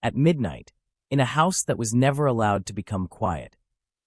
At midnight, in a house that was never allowed to become quiet,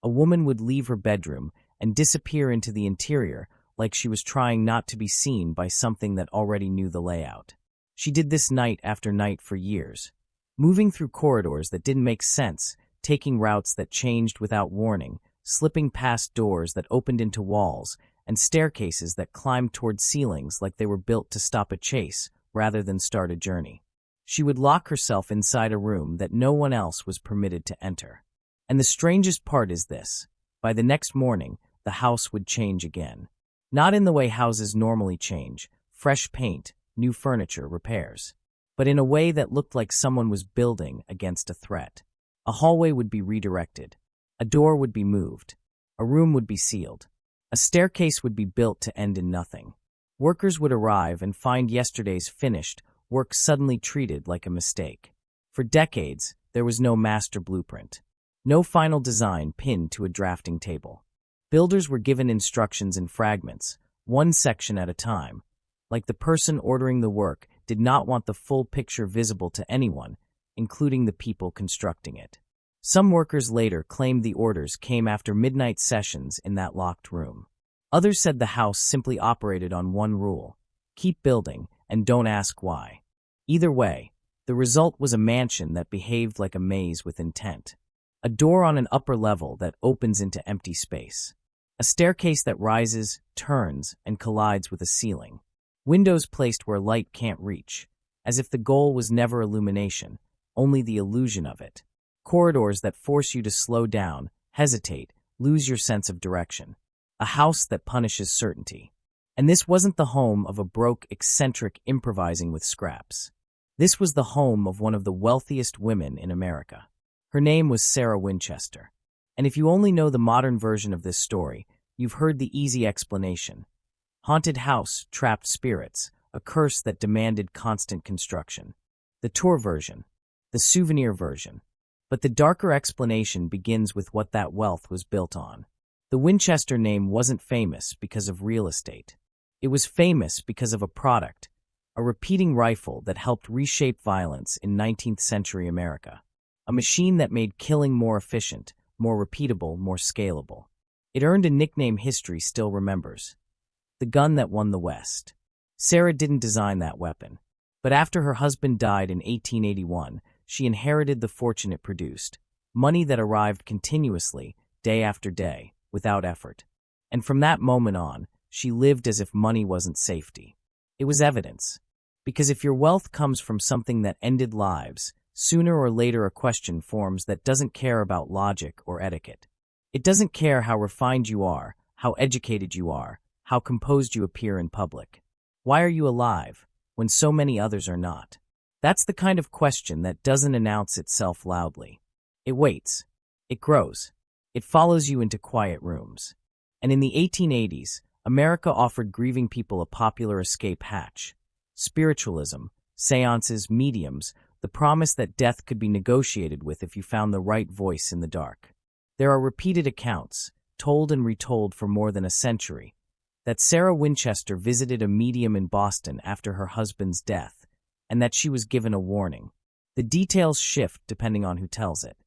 a woman would leave her bedroom and disappear into the interior like she was trying not to be seen by something that already knew the layout. She did this night after night for years, moving through corridors that didn't make sense, taking routes that changed without warning, slipping past doors that opened into walls, and staircases that climbed toward ceilings like they were built to stop a chase rather than start a journey. She would lock herself inside a room that no one else was permitted to enter. And the strangest part is this: by the next morning, the house would change again. Not in the way houses normally change, fresh paint, new furniture, repairs, but in a way that looked like someone was building against a threat. A hallway would be redirected. A door would be moved. A room would be sealed. A staircase would be built to end in nothing. Workers would arrive and find yesterday's finished work suddenly treated like a mistake. For decades, there was no master blueprint. No final design pinned to a drafting table. Builders were given instructions in fragments, one section at a time, like the person ordering the work did not want the full picture visible to anyone, including the people constructing it. Some workers later claimed the orders came after midnight sessions in that locked room. Others said the house simply operated on one rule: keep building and don't ask why. Either way, the result was a mansion that behaved like a maze with intent. A door on an upper level that opens into empty space. A staircase that rises, turns, and collides with a ceiling. Windows placed where light can't reach, as if the goal was never illumination, only the illusion of it. Corridors that force you to slow down, hesitate, lose your sense of direction. A house that punishes certainty. And this wasn't the home of a broke, eccentric improvising with scraps. This was the home of one of the wealthiest women in America. Her name was Sarah Winchester. And if you only know the modern version of this story, you've heard the easy explanation. Haunted house, trapped spirits, a curse that demanded constant construction. The tour version. The souvenir version. But the darker explanation begins with what that wealth was built on. The Winchester name wasn't famous because of real estate. It was famous because of a product, a repeating rifle that helped reshape violence in 19th century America. A machine that made killing more efficient, more repeatable, more scalable. It earned a nickname history still remembers: the gun that won the West. Sarah didn't design that weapon, but after her husband died in 1881, she inherited the fortune it produced, money that arrived continuously, day after day, without effort. And from that moment on, she lived as if money wasn't safety. It was evidence. Because if your wealth comes from something that ended lives, sooner or later a question forms that doesn't care about logic or etiquette. It doesn't care how refined you are, how educated you are, how composed you appear in public. Why are you alive when so many others are not? That's the kind of question that doesn't announce itself loudly. It waits. It grows. It follows you into quiet rooms. And in the 1880s, America offered grieving people a popular escape hatch. Spiritualism, seances, mediums, the promise that death could be negotiated with if you found the right voice in the dark. There are repeated accounts, told and retold for more than a century, that Sarah Winchester visited a medium in Boston after her husband's death, and that she was given a warning. The details shift depending on who tells it,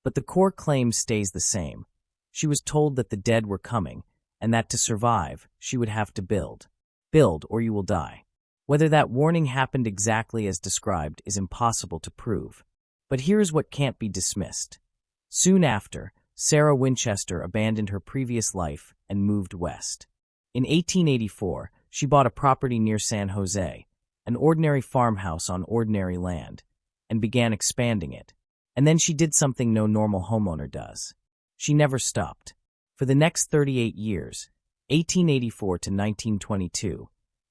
but the core claim stays the same. She was told that the dead were coming, and that to survive, she would have to build. Build or you will die. Whether that warning happened exactly as described is impossible to prove. But here's what can't be dismissed. Soon after, Sarah Winchester abandoned her previous life and moved west. In 1884, she bought a property near San Jose, an ordinary farmhouse on ordinary land, and began expanding it. And then she did something no normal homeowner does. She never stopped. For the next 38 years, 1884 to 1922,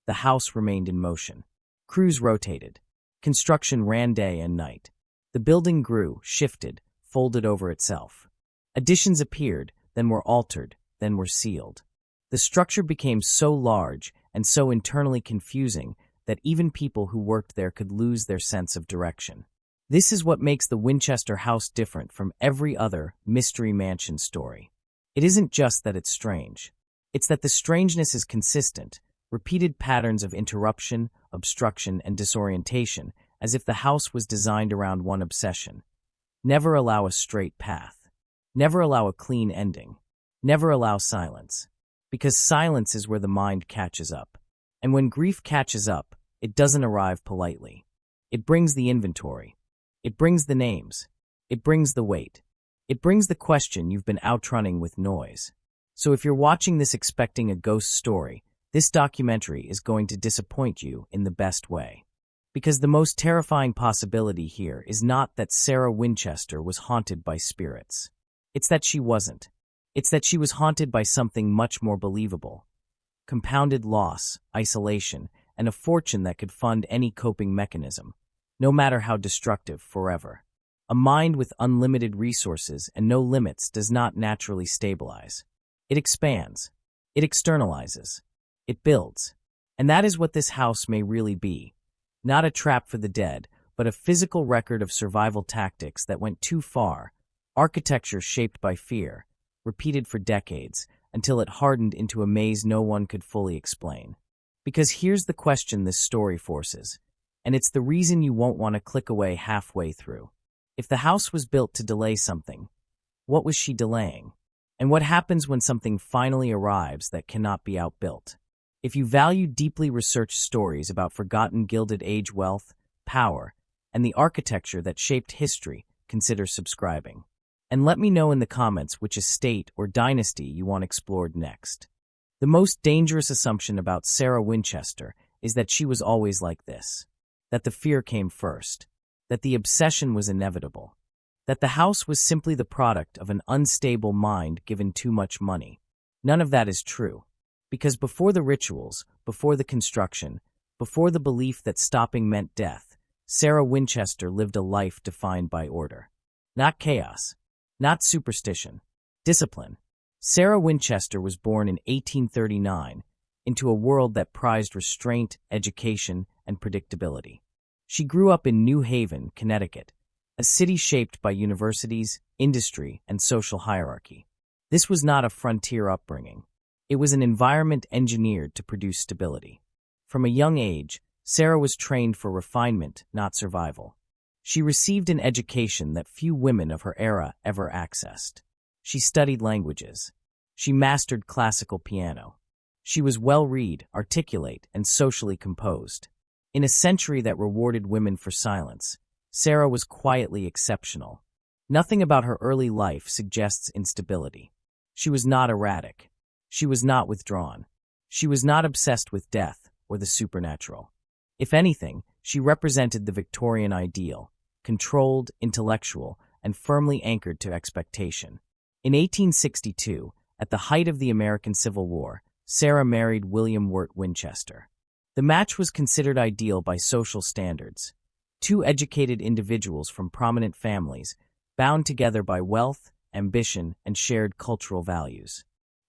the house remained in motion. Crews rotated. Construction ran day and night. The building grew, shifted, folded over itself. Additions appeared, then were altered, then were sealed. The structure became so large and so internally confusing that even people who worked there could lose their sense of direction. This is what makes the Winchester house different from every other Mystery Mansion story. It isn't just that it's strange. It's that the strangeness is consistent, repeated patterns of interruption, obstruction, and disorientation, as if the house was designed around one obsession. Never allow a straight path. Never allow a clean ending. Never allow silence. Because silence is where the mind catches up. And when grief catches up, it doesn't arrive politely. It brings the inventory. It brings the names. It brings the weight. It brings the question you've been outrunning with noise. So if you're watching this expecting a ghost story, this documentary is going to disappoint you in the best way. Because the most terrifying possibility here is not that Sarah Winchester was haunted by spirits. It's that she wasn't. It's that she was haunted by something much more believable. Compounded loss, isolation, and a fortune that could fund any coping mechanism, no matter how destructive, forever. A mind with unlimited resources and no limits does not naturally stabilize. It expands. It externalizes. It builds. And that is what this house may really be. Not a trap for the dead, but a physical record of survival tactics that went too far, architecture shaped by fear, repeated for decades, until it hardened into a maze no one could fully explain. Because here's the question this story forces, and it's the reason you won't want to click away halfway through. If the house was built to delay something, what was she delaying? And what happens when something finally arrives that cannot be outbuilt? If you value deeply researched stories about forgotten Gilded Age wealth, power, and the architecture that shaped history, consider subscribing. And let me know in the comments which estate or dynasty you want explored next. The most dangerous assumption about Sarah Winchester is that she was always like this, that the fear came first, that the obsession was inevitable, that the house was simply the product of an unstable mind given too much money. None of that is true. Because before the rituals, before the construction, before the belief that stopping meant death, Sarah Winchester lived a life defined by order. Not chaos, not superstition, discipline. Sarah Winchester was born in 1839 into a world that prized restraint, education, and predictability. She grew up in New Haven, Connecticut, a city shaped by universities, industry, and social hierarchy. This was not a frontier upbringing. It was an environment engineered to produce stability. From a young age, Sarah was trained for refinement, not survival. She received an education that few women of her era ever accessed. She studied languages. She mastered classical piano. She was well-read, articulate, and socially composed. In a century that rewarded women for silence, Sarah was quietly exceptional. Nothing about her early life suggests instability. She was not erratic. She was not withdrawn. She was not obsessed with death or the supernatural. If anything, she represented the Victorian ideal, controlled, intellectual, and firmly anchored to expectation. In 1862, at the height of the American Civil War, Sarah married William Wirt Winchester. The match was considered ideal by social standards. Two educated individuals from prominent families, bound together by wealth, ambition, and shared cultural values.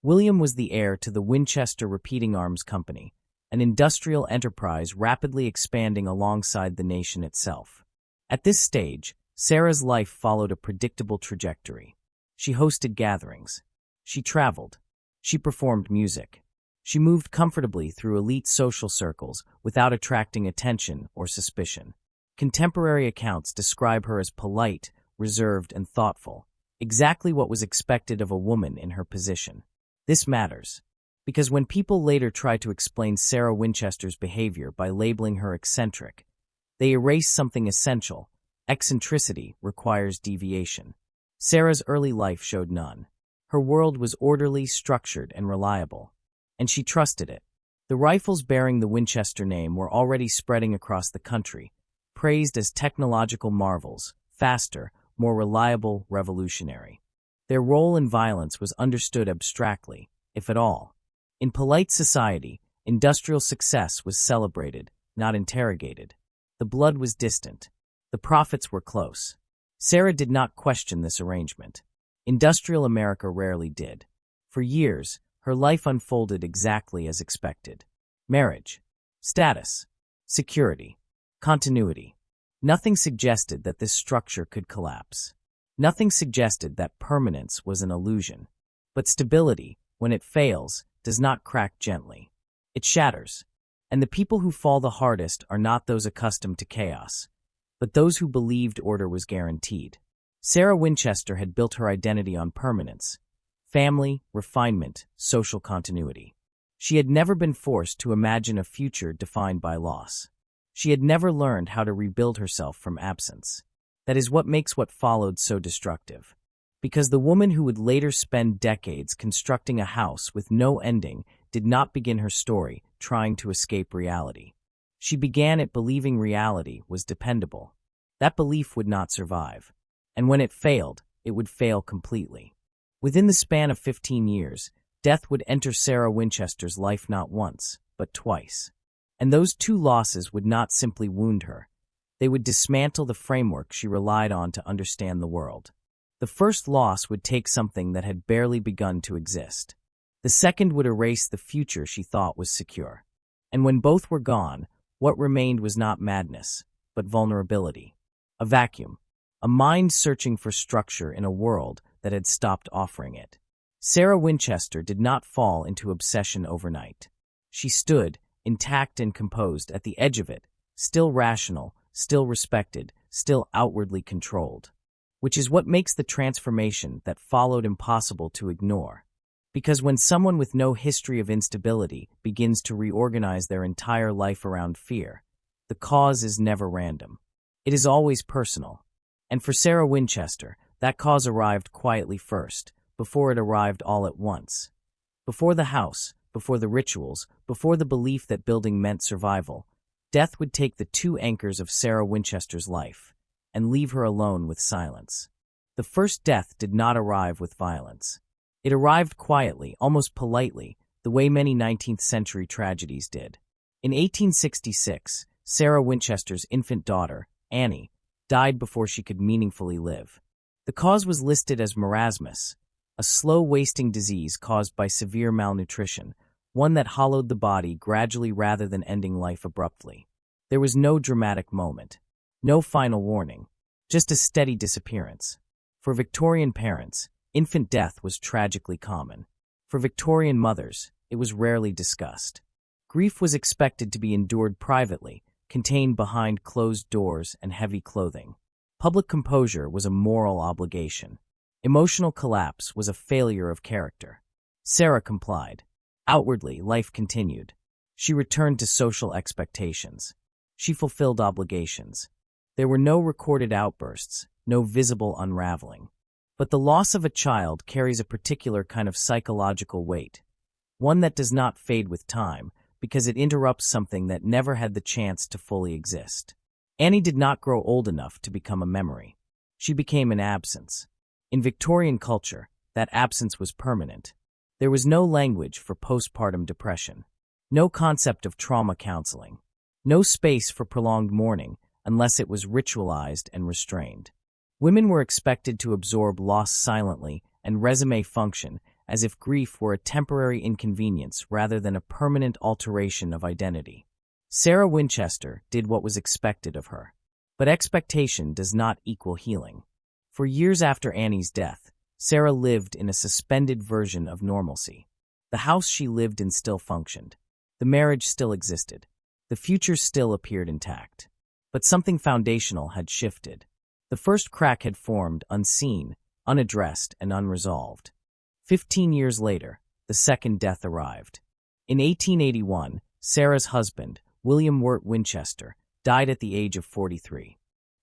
William was the heir to the Winchester Repeating Arms Company, an industrial enterprise rapidly expanding alongside the nation itself. At this stage, Sarah's life followed a predictable trajectory. She hosted gatherings. She traveled. She performed music. She moved comfortably through elite social circles without attracting attention or suspicion. Contemporary accounts describe her as polite, reserved, and thoughtful, exactly what was expected of a woman in her position. This matters, because when people later try to explain Sarah Winchester's behavior by labeling her eccentric, they erase something essential. Eccentricity requires deviation. Sarah's early life showed none. Her world was orderly, structured, and reliable, and she trusted it. The rifles bearing the Winchester name were already spreading across the country, praised as technological marvels, faster, more reliable, revolutionary. Their role in violence was understood abstractly, if at all. In polite society, industrial success was celebrated, not interrogated. The blood was distant. The profits were close. Sarah did not question this arrangement. Industrial America rarely did. For years, her life unfolded exactly as expected. Marriage, status, security, continuity. Nothing suggested that this structure could collapse. Nothing suggested that permanence was an illusion. But stability, when it fails, does not crack gently. It shatters. And the people who fall the hardest are not those accustomed to chaos. but those who believed order was guaranteed. Sarah Winchester had built her identity on permanence, family, refinement, social continuity. She had never been forced to imagine a future defined by loss. She had never learned how to rebuild herself from absence. That is what makes what followed so destructive. Because the woman who would later spend decades constructing a house with no ending did not begin her story trying to escape reality. She began it believing reality was dependable. That belief would not survive. And when it failed, it would fail completely. Within the span of 15 years, death would enter Sarah Winchester's life not once, but twice. And those two losses would not simply wound her. They would dismantle the framework she relied on to understand the world. The first loss would take something that had barely begun to exist. The second would erase the future she thought was secure. And when both were gone, what remained was not madness, but vulnerability. A vacuum. A mind searching for structure in a world that had stopped offering it. Sarah Winchester did not fall into obsession overnight. She stood, intact and composed, at the edge of it, still rational, still respected, still outwardly controlled. Which is what makes the transformation that followed impossible to ignore. Because when someone with no history of instability begins to reorganize their entire life around fear, the cause is never random. It is always personal. And for Sarah Winchester, that cause arrived quietly first, before it arrived all at once. Before the house, before the rituals, before the belief that building meant survival, death would take the two anchors of Sarah Winchester's life and leave her alone with silence. The first death did not arrive with violence. It arrived quietly, almost politely, the way many 19th century tragedies did. In 1866, Sarah Winchester's infant daughter, Annie, died before she could meaningfully live. The cause was listed as marasmus, a slow-wasting disease caused by severe malnutrition, one that hollowed the body gradually rather than ending life abruptly. There was no dramatic moment, no final warning, just a steady disappearance. For Victorian parents, infant death was tragically common. For Victorian mothers, it was rarely discussed. Grief was expected to be endured privately, contained behind closed doors and heavy clothing. Public composure was a moral obligation. Emotional collapse was a failure of character. Sarah complied. Outwardly, life continued. She returned to social expectations. She fulfilled obligations. There were no recorded outbursts, no visible unraveling. But the loss of a child carries a particular kind of psychological weight, one that does not fade with time, because it interrupts something that never had the chance to fully exist. Annie did not grow old enough to become a memory. She became an absence. In Victorian culture, that absence was permanent. There was no language for postpartum depression, no concept of trauma counseling, no space for prolonged mourning unless it was ritualized and restrained. Women were expected to absorb loss silently and resume function as if grief were a temporary inconvenience rather than a permanent alteration of identity. Sarah Winchester did what was expected of her. But expectation does not equal healing. For years after Annie's death, Sarah lived in a suspended version of normalcy. The house she lived in still functioned. The marriage still existed. The future still appeared intact. But something foundational had shifted. The first crack had formed, unseen, unaddressed, and unresolved. 15 years later, the second death arrived. In 1881, Sarah's husband, William Wirt Winchester, died at the age of 43.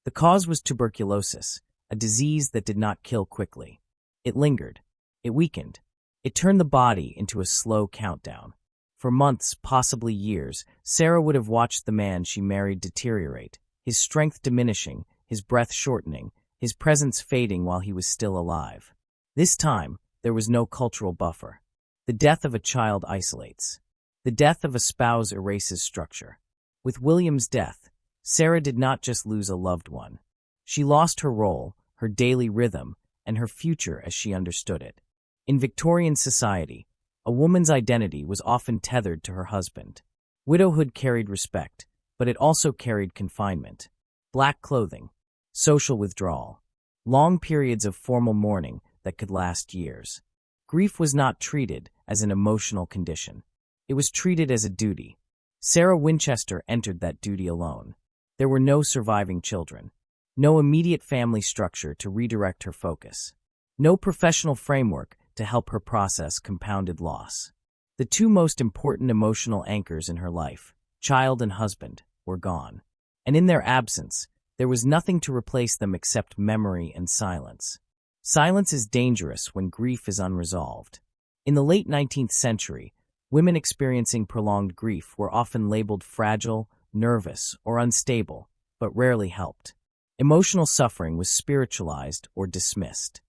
The cause was tuberculosis, a disease that did not kill quickly. It lingered. It weakened. It turned the body into a slow countdown. For months, possibly years, Sarah would have watched the man she married deteriorate, his strength diminishing, his breath shortening, his presence fading while he was still alive. This time, there was no cultural buffer. The death of a child isolates. The death of a spouse erases structure. With William's death, Sarah did not just lose a loved one. She lost her role, her daily rhythm, and her future as she understood it. In Victorian society, a woman's identity was often tethered to her husband. Widowhood carried respect, but it also carried confinement. Black clothing, social withdrawal, long periods of formal mourning that could last years. Grief was not treated as an emotional condition. It was treated as a duty. Sarah Winchester entered that duty alone. There were no surviving children, no immediate family structure to redirect her focus, no professional framework to help her process compounded loss. The two most important emotional anchors in her life, child and husband, were gone. And in their absence, there was nothing to replace them except memory and silence. Silence is dangerous when grief is unresolved. In the late 19th century, women experiencing prolonged grief were often labeled fragile, nervous, or unstable, but rarely helped. Emotional suffering was spiritualized or dismissed.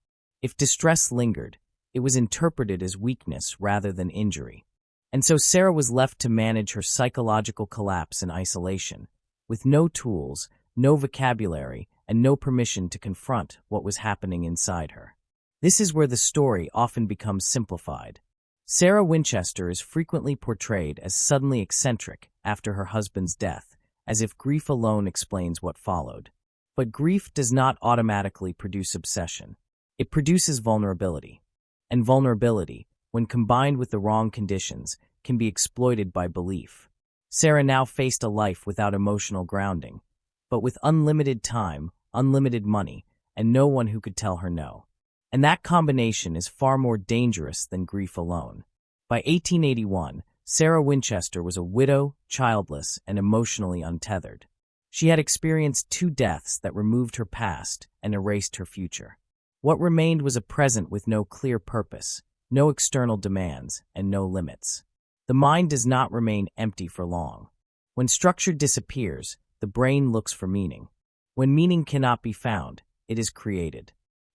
If distress lingered, it was interpreted as weakness rather than injury. And so Sarah was left to manage her psychological collapse in isolation, with no tools, no vocabulary, and no permission to confront what was happening inside her. This is where the story often becomes simplified. Sarah Winchester is frequently portrayed as suddenly eccentric after her husband's death, as if grief alone explains what followed. But grief does not automatically produce obsession. It produces vulnerability. And vulnerability, when combined with the wrong conditions, can be exploited by belief. Sarah now faced a life without emotional grounding, but with unlimited time, unlimited money, and no one who could tell her no. And that combination is far more dangerous than grief alone. By 1881, Sarah Winchester was a widow, childless, and emotionally untethered. She had experienced 2 deaths that removed her past and erased her future. What remained was a present with no clear purpose, no external demands, and no limits. The mind does not remain empty for long. When structure disappears, the brain looks for meaning. When meaning cannot be found, it is created.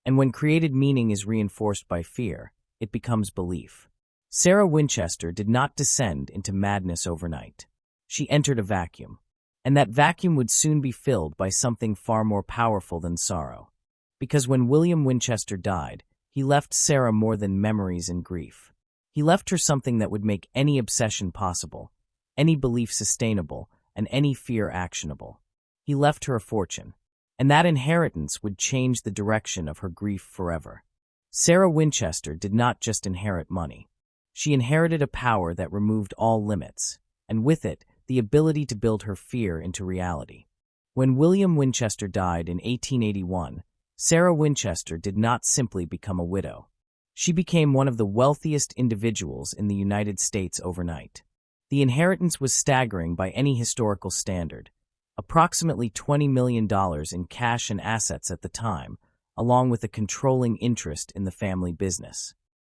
And when created meaning is reinforced by fear, it becomes belief. Sarah Winchester did not descend into madness overnight. She entered a vacuum. And that vacuum would soon be filled by something far more powerful than sorrow. Because when William Winchester died, he left Sarah more than memories and grief. He left her something that would make any obsession possible, any belief sustainable, and any fear actionable. He left her a fortune. And that inheritance would change the direction of her grief forever. Sarah Winchester did not just inherit money. She inherited a power that removed all limits, and with it, the ability to build her fear into reality. When William Winchester died in 1881, Sarah Winchester did not simply become a widow. She became one of the wealthiest individuals in the United States overnight. The inheritance was staggering by any historical standard. Approximately $20 million in cash and assets at the time, along with a controlling interest in the family business.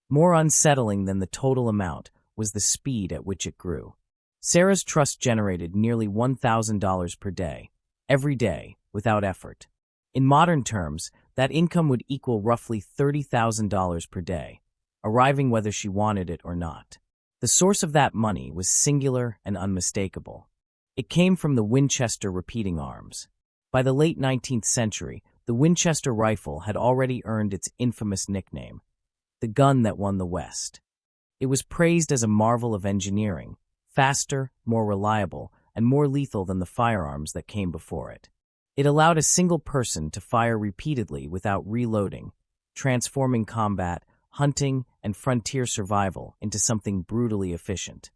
More unsettling than the total amount was the speed at which it grew. Sarah's trust generated nearly $1,000 per day, every day, without effort. In modern terms, that income would equal roughly $30,000 per day, arriving whether she wanted it or not. The source of that money was singular and unmistakable. It came from the Winchester repeating arms. By the late 19th century, the Winchester rifle had already earned its infamous nickname, the gun that won the West. It was praised as a marvel of engineering, faster, more reliable, and more lethal than the firearms that came before it. It allowed a single person to fire repeatedly without reloading, transforming combat, hunting, and frontier survival into something brutally efficient.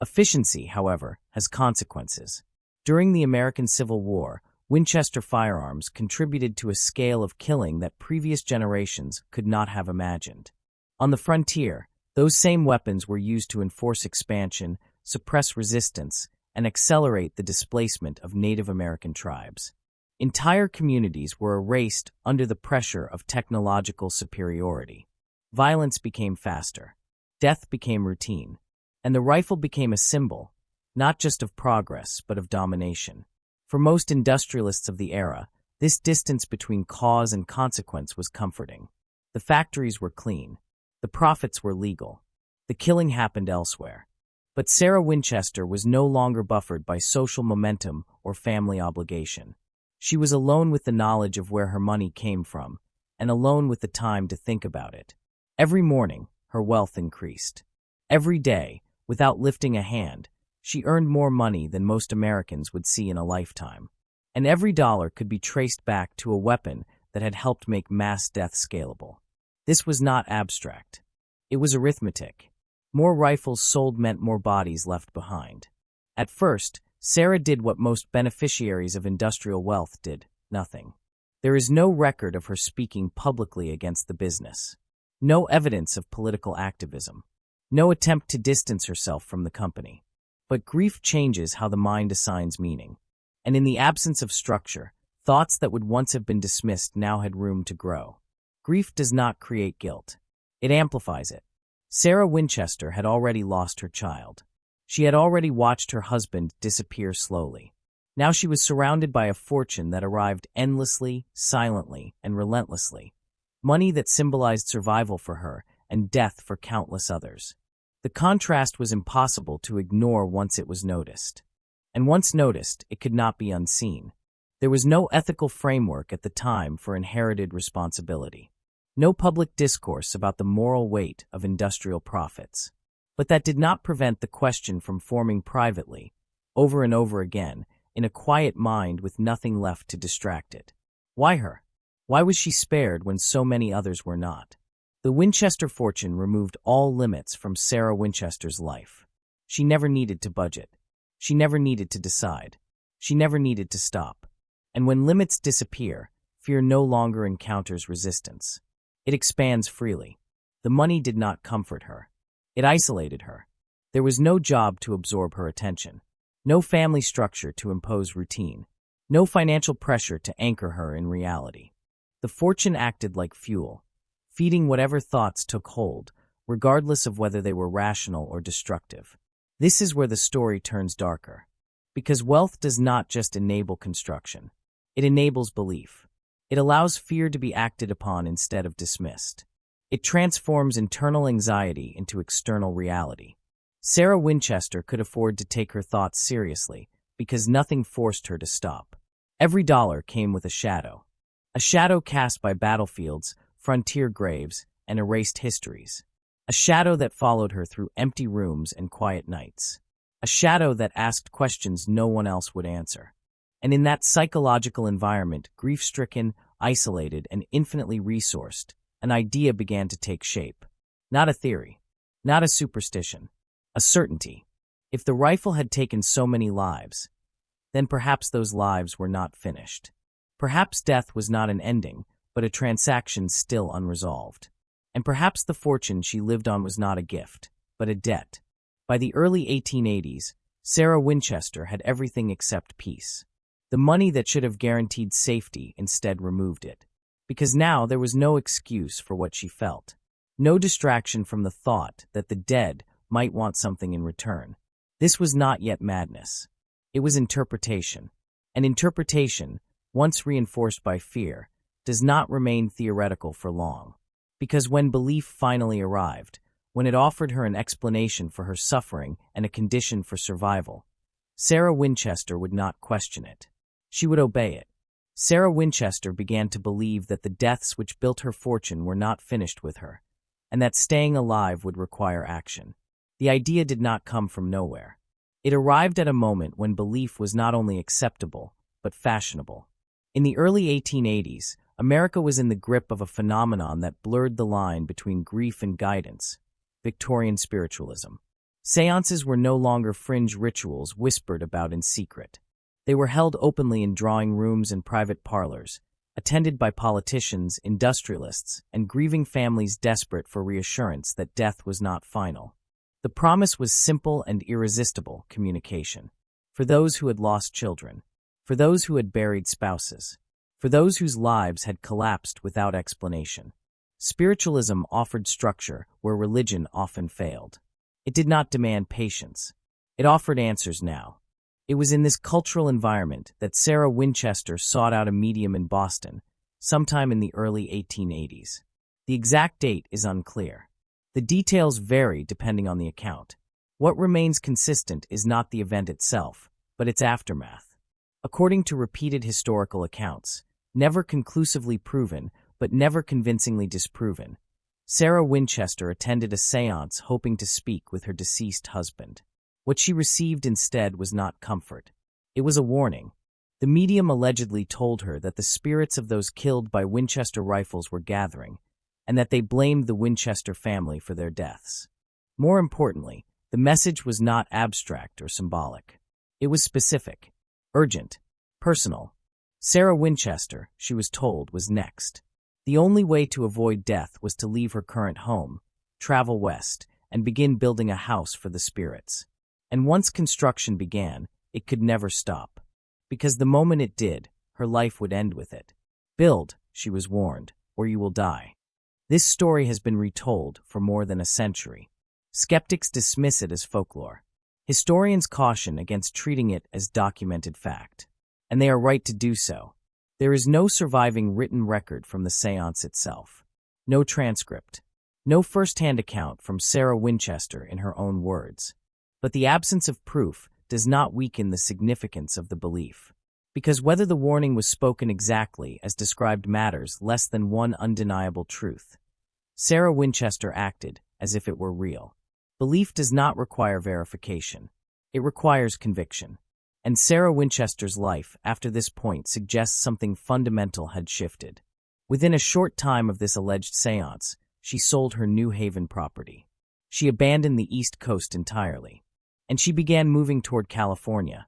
Efficiency, however, has consequences. During the American Civil War, Winchester firearms contributed to a scale of killing that previous generations could not have imagined. On the frontier, those same weapons were used to enforce expansion, suppress resistance, and accelerate the displacement of Native American tribes. Entire communities were erased under the pressure of technological superiority. Violence became faster. Death became routine. And the rifle became a symbol, not just of progress, but of domination. For most industrialists of the era, this distance between cause and consequence was comforting. The factories were clean. The profits were legal. The killing happened elsewhere. But Sarah Winchester was no longer buffered by social momentum or family obligation. She was alone with the knowledge of where her money came from, and alone with the time to think about it. Every morning, her wealth increased. Every day, without lifting a hand, she earned more money than most Americans would see in a lifetime. And every dollar could be traced back to a weapon that had helped make mass death scalable. This was not abstract. It was arithmetic. More rifles sold meant more bodies left behind. At first, Sarah did what most beneficiaries of industrial wealth did, nothing. There is no record of her speaking publicly against the business. No evidence of political activism. No attempt to distance herself from the company. But grief changes how the mind assigns meaning. And in the absence of structure, thoughts that would once have been dismissed now had room to grow. Grief does not create guilt. It amplifies it. Sarah Winchester had already lost her child. She had already watched her husband disappear slowly. Now she was surrounded by a fortune that arrived endlessly, silently, and relentlessly. Money that symbolized survival for her and death for countless others. The contrast was impossible to ignore once it was noticed. And once noticed, it could not be unseen. There was no ethical framework at the time for inherited responsibility. No public discourse about the moral weight of industrial profits. But that did not prevent the question from forming privately, over and over again, in a quiet mind with nothing left to distract it. Why her? Why was she spared when so many others were not? The Winchester fortune removed all limits from Sarah Winchester's life. She never needed to budget. She never needed to decide. She never needed to stop. And when limits disappear, fear no longer encounters resistance. It expands freely. The money did not comfort her. It isolated her. There was no job to absorb her attention. No family structure to impose routine. No financial pressure to anchor her in reality. The fortune acted like fuel, feeding whatever thoughts took hold, regardless of whether they were rational or destructive. This is where the story turns darker. Because wealth does not just enable construction. It enables belief. It allows fear to be acted upon instead of dismissed. It transforms internal anxiety into external reality. Sarah Winchester could afford to take her thoughts seriously because nothing forced her to stop. Every dollar came with a shadow cast by battlefields, frontier graves, and erased histories. A shadow that followed her through empty rooms and quiet nights. A shadow that asked questions no one else would answer. And in that psychological environment, grief-stricken, isolated, and infinitely resourced, an idea began to take shape. Not a theory. Not a superstition. A certainty. If the rifle had taken so many lives, then perhaps those lives were not finished. Perhaps death was not an ending, but a transaction still unresolved. And perhaps the fortune she lived on was not a gift, but a debt. By the early 1880s, Sarah Winchester had everything except peace. The money that should have guaranteed safety instead removed it. Because now there was no excuse for what she felt. No distraction from the thought that the dead might want something in return. This was not yet madness. It was interpretation. And interpretation, once reinforced by fear, does not remain theoretical for long. Because when belief finally arrived, when it offered her an explanation for her suffering and a condition for survival, Sarah Winchester would not question it. She would obey it. Sarah Winchester began to believe that the deaths which built her fortune were not finished with her, and that staying alive would require action. The idea did not come from nowhere. It arrived at a moment when belief was not only acceptable, but fashionable. In the early 1880s, America was in the grip of a phenomenon that blurred the line between grief and guidance: Victorian spiritualism. Seances were no longer fringe rituals whispered about in secret. They were held openly in drawing rooms and private parlors, attended by politicians, industrialists, and grieving families desperate for reassurance that death was not final. The promise was simple and irresistible: communication. For those who had lost children, for those who had buried spouses, for those whose lives had collapsed without explanation. Spiritualism offered structure where religion often failed. It did not demand patience. It offered answers now. It was in this cultural environment that Sarah Winchester sought out a medium in Boston, sometime in the early 1880s. The exact date is unclear. The details vary depending on the account. What remains consistent is not the event itself, but its aftermath. According to repeated historical accounts, never conclusively proven, but never convincingly disproven, Sarah Winchester attended a séance hoping to speak with her deceased husband. What she received instead was not comfort. It was a warning. The medium allegedly told her that the spirits of those killed by Winchester rifles were gathering, and that they blamed the Winchester family for their deaths. More importantly, the message was not abstract or symbolic. It was specific, urgent, personal. Sarah Winchester, she was told, was next. The only way to avoid death was to leave her current home, travel west, and begin building a house for the spirits. And once construction began, it could never stop. Because the moment it did, her life would end with it. Build, she was warned, or you will die. This story has been retold for more than a century. Skeptics dismiss it as folklore. Historians caution against treating it as documented fact. And they are right to do so. There is no surviving written record from the seance itself. No transcript. No first-hand account from Sarah Winchester in her own words. But the absence of proof does not weaken the significance of the belief. Because whether the warning was spoken exactly as described matters less than one undeniable truth. Sarah Winchester acted as if it were real. Belief does not require verification. It requires conviction. And Sarah Winchester's life after this point suggests something fundamental had shifted. Within a short time of this alleged seance, she sold her New Haven property. She abandoned the East Coast entirely. And she began moving toward California,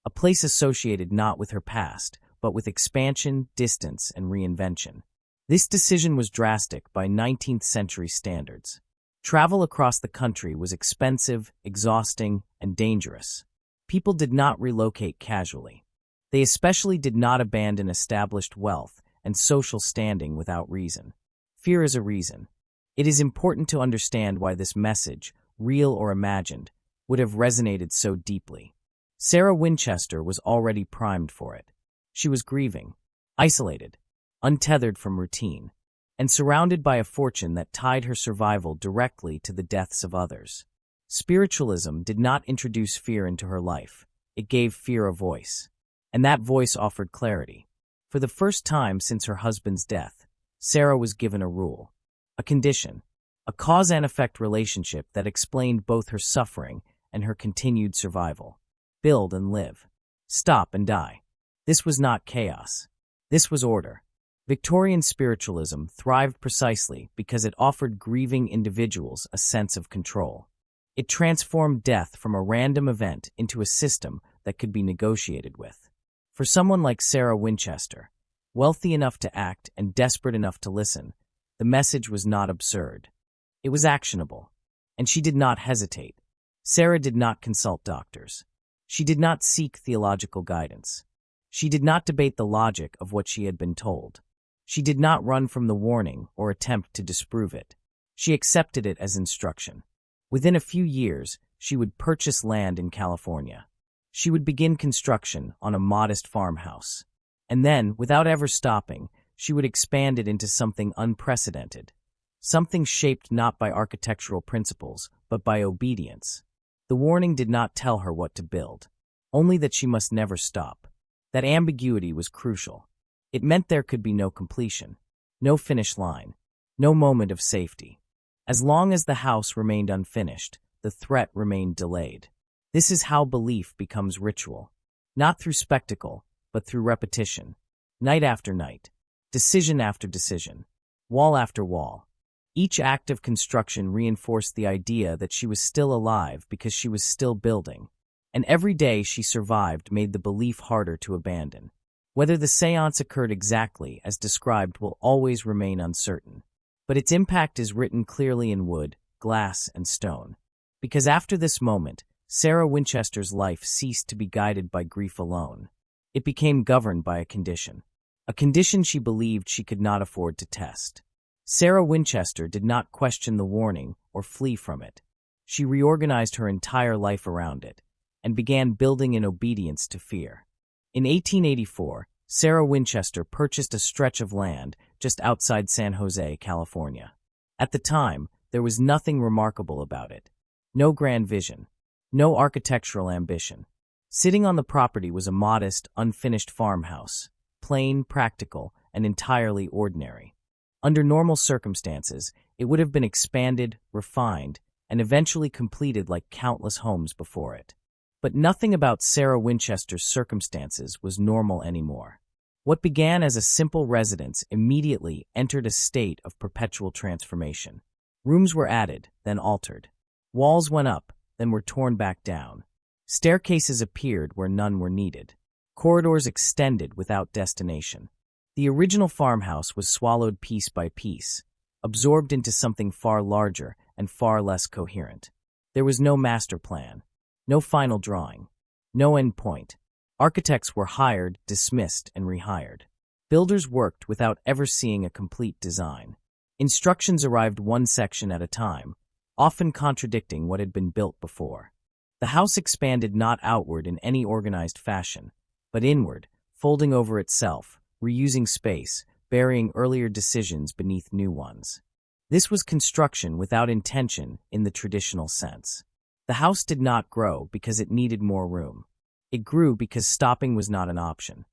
a place associated not with her past, but with expansion, distance, and reinvention. This decision was drastic by 19th century standards. Travel across the country was expensive, exhausting, and dangerous. People did not relocate casually. They especially did not abandon established wealth and social standing without reason. Fear is a reason. It is important to understand why this message, real or imagined, would have resonated so deeply. Sarah Winchester was already primed for it. She was grieving, isolated, untethered from routine, and surrounded by a fortune that tied her survival directly to the deaths of others. Spiritualism did not introduce fear into her life. It gave fear a voice. And that voice offered clarity. For the first time since her husband's death, Sarah was given a rule, a condition, a cause and effect relationship that explained both her suffering and her continued survival. Build and live. Stop and die. This was not chaos. This was order. Victorian spiritualism thrived precisely because it offered grieving individuals a sense of control. It transformed death from a random event into a system that could be negotiated with. For someone like Sarah Winchester, wealthy enough to act and desperate enough to listen, the message was not absurd. It was actionable, and she did not hesitate. Sarah did not consult doctors. She did not seek theological guidance. She did not debate the logic of what she had been told. She did not run from the warning or attempt to disprove it. She accepted it as instruction. Within a few years, she would purchase land in California. She would begin construction on a modest farmhouse. And then, without ever stopping, she would expand it into something unprecedented. Something shaped not by architectural principles, but by obedience. The warning did not tell her what to build, only that she must never stop. That ambiguity was crucial. It meant there could be no completion, no finish line, no moment of safety. As long as the house remained unfinished, the threat remained delayed. This is how belief becomes ritual, not through spectacle, but through repetition, night after night, decision after decision, wall after wall. Each act of construction reinforced the idea that she was still alive because she was still building, and every day she survived made the belief harder to abandon. Whether the seance occurred exactly as described will always remain uncertain, but its impact is written clearly in wood, glass, and stone. Because after this moment, Sarah Winchester's life ceased to be guided by grief alone. It became governed by a condition she believed she could not afford to test. Sarah Winchester did not question the warning or flee from it. She reorganized her entire life around it and began building in obedience to fear. In 1884, Sarah Winchester purchased a stretch of land just outside San Jose, California. At the time, there was nothing remarkable about it. No grand vision. No architectural ambition. Sitting on the property was a modest, unfinished farmhouse, plain, practical, and entirely ordinary. Under normal circumstances, it would have been expanded, refined, and eventually completed like countless homes before it. But nothing about Sarah Winchester's circumstances was normal anymore. What began as a simple residence immediately entered a state of perpetual transformation. Rooms were added, then altered. Walls went up, then were torn back down. Staircases appeared where none were needed. Corridors extended without destination. The original farmhouse was swallowed piece by piece, absorbed into something far larger and far less coherent. There was no master plan, no final drawing, no end point. Architects were hired, dismissed, and rehired. Builders worked without ever seeing a complete design. Instructions arrived one section at a time, often contradicting what had been built before. The house expanded not outward in any organized fashion, but inward, folding over itself, reusing space, burying earlier decisions beneath new ones. This was construction without intention in the traditional sense. The house did not grow because it needed more room. It grew because stopping was not an option.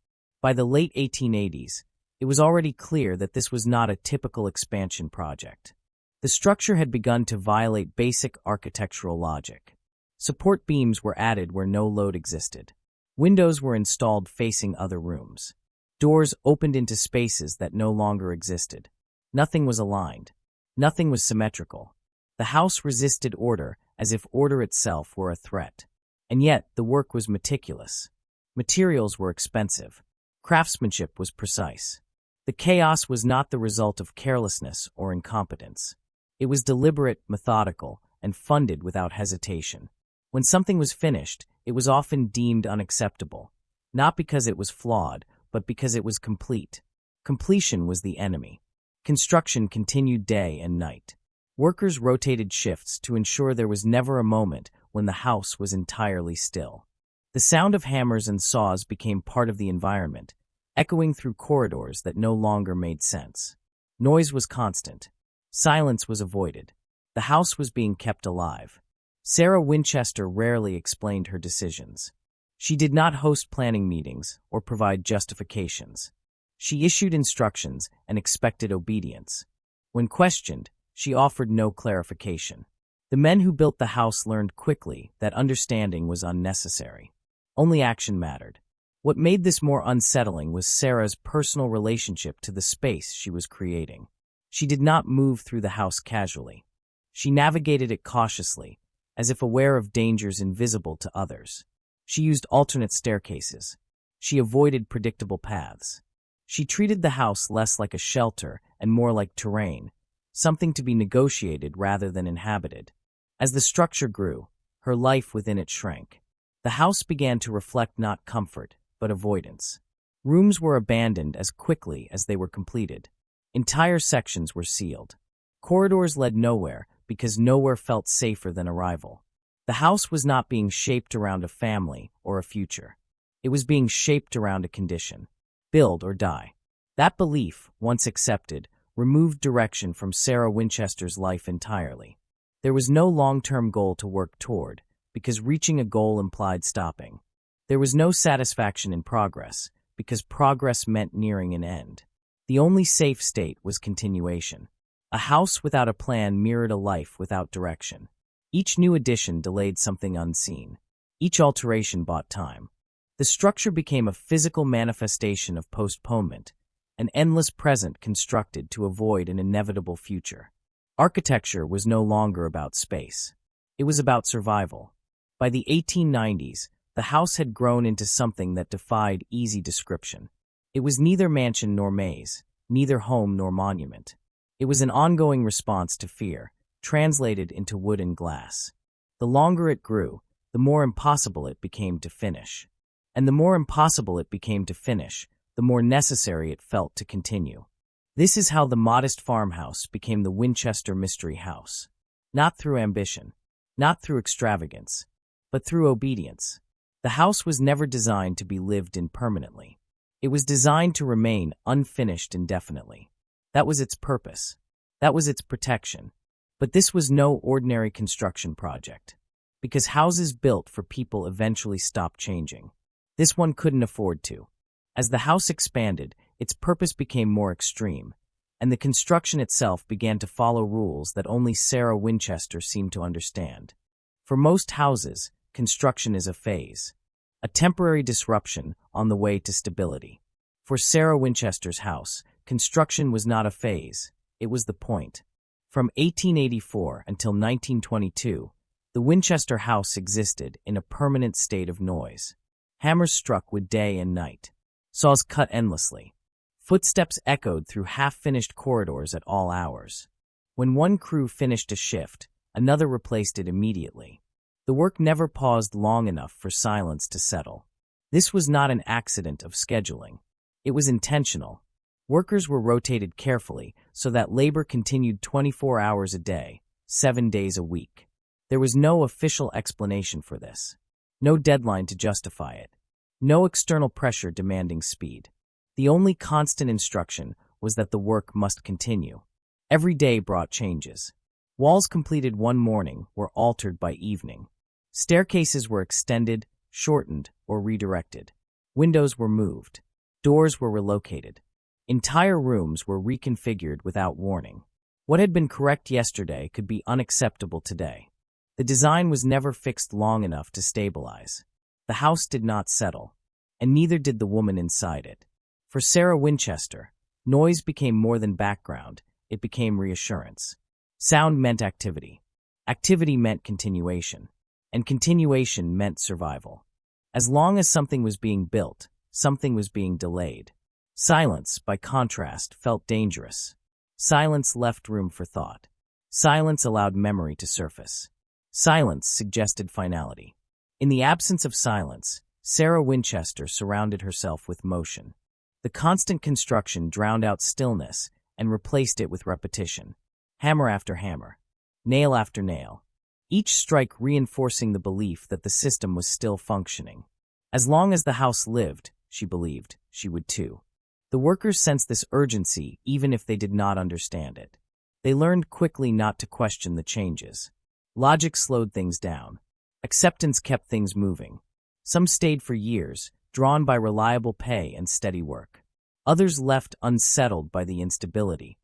By the late 1880s, it was already clear that this was not a typical expansion project. The structure had begun to violate basic architectural logic. Support beams were added where no load existed. Windows were installed facing other rooms. Doors opened into spaces that no longer existed. Nothing was aligned. Nothing was symmetrical. The house resisted order as if order itself were a threat. And yet, the work was meticulous. Materials were expensive. Craftsmanship was precise. The chaos was not the result of carelessness or incompetence. It was deliberate, methodical, and funded without hesitation. When something was finished, it was often deemed unacceptable, not because it was flawed, but because it was complete. Completion was the enemy. Construction continued day and night. Workers rotated shifts to ensure there was never a moment when the house was entirely still. The sound of hammers and saws became part of the environment, echoing through corridors that no longer made sense. Noise was constant. Silence was avoided. The house was being kept alive. Sarah Winchester rarely explained her decisions. She did not host planning meetings or provide justifications. She issued instructions and expected obedience. When questioned, she offered no clarification. The men who built the house learned quickly that understanding was unnecessary. Only action mattered. What made this more unsettling was Sarah's personal relationship to the space she was creating. She did not move through the house casually. She navigated it cautiously, as if aware of dangers invisible to others. She used alternate staircases. She avoided predictable paths. She treated the house less like a shelter and more like terrain, something to be negotiated rather than inhabited. As the structure grew, her life within it shrank. The house began to reflect not comfort, but avoidance. Rooms were abandoned as quickly as they were completed. Entire sections were sealed. Corridors led nowhere because nowhere felt safer than arrival. The house was not being shaped around a family or a future. It was being shaped around a condition. Build or die. That belief, once accepted, removed direction from Sarah Winchester's life entirely. There was no long-term goal to work toward, because reaching a goal implied stopping. There was no satisfaction in progress, because progress meant nearing an end. The only safe state was continuation. A house without a plan mirrored a life without direction. Each new addition delayed something unseen. Each alteration bought time. The structure became a physical manifestation of postponement, an endless present constructed to avoid an inevitable future. Architecture was no longer about space. It was about survival. By the 1890s, the house had grown into something that defied easy description. It was neither mansion nor maze, neither home nor monument. It was an ongoing response to fear, translated into wood and glass. The longer it grew, the more impossible it became to finish. And the more impossible it became to finish, the more necessary it felt to continue. This is how the modest farmhouse became the Winchester Mystery House. Not through ambition, not through extravagance, but through obedience. The house was never designed to be lived in permanently. It was designed to remain unfinished indefinitely. That was its purpose. That was its protection. But this was no ordinary construction project. Because houses built for people eventually stopped changing. This one couldn't afford to. As the house expanded, its purpose became more extreme, and the construction itself began to follow rules that only Sarah Winchester seemed to understand. For most houses, construction is a phase, a temporary disruption on the way to stability. For Sarah Winchester's house, construction was not a phase, it was the point. From 1884 until 1922, The Winchester house existed in a permanent state of noise. Hammers struck would day and night. Saws cut endlessly. Footsteps echoed through half-finished corridors at all hours. When one crew finished a shift, another replaced it immediately. The work never paused long enough for silence to settle. This was not an accident of scheduling. It was intentional. Workers were rotated carefully so that labor continued 24 hours a day, 7 days a week. There was no official explanation for this. No deadline to justify it. No external pressure demanding speed. The only constant instruction was that the work must continue. Every day brought changes. Walls completed one morning were altered by evening. Staircases were extended, shortened, or redirected. Windows were moved. Doors were relocated. Entire rooms were reconfigured without warning. What had been correct yesterday could be unacceptable today. The design was never fixed long enough to stabilize. The house did not settle, and neither did the woman inside it. For Sarah Winchester, noise became more than background, it became reassurance. Sound meant activity. Activity meant continuation. And continuation meant survival. As long as something was being built, something was being delayed. Silence, by contrast, felt dangerous. Silence left room for thought. Silence allowed memory to surface. Silence suggested finality. In the absence of silence, Sarah Winchester surrounded herself with motion. The constant construction drowned out stillness and replaced it with repetition. Hammer after hammer. Nail after nail. Each strike reinforcing the belief that the system was still functioning. As long as the house lived, she believed, she would too. The workers sensed this urgency even if they did not understand it. They learned quickly not to question the changes. Logic slowed things down. Acceptance kept things moving. Some stayed for years, drawn by reliable pay and steady work. Others left unsettled by the instability,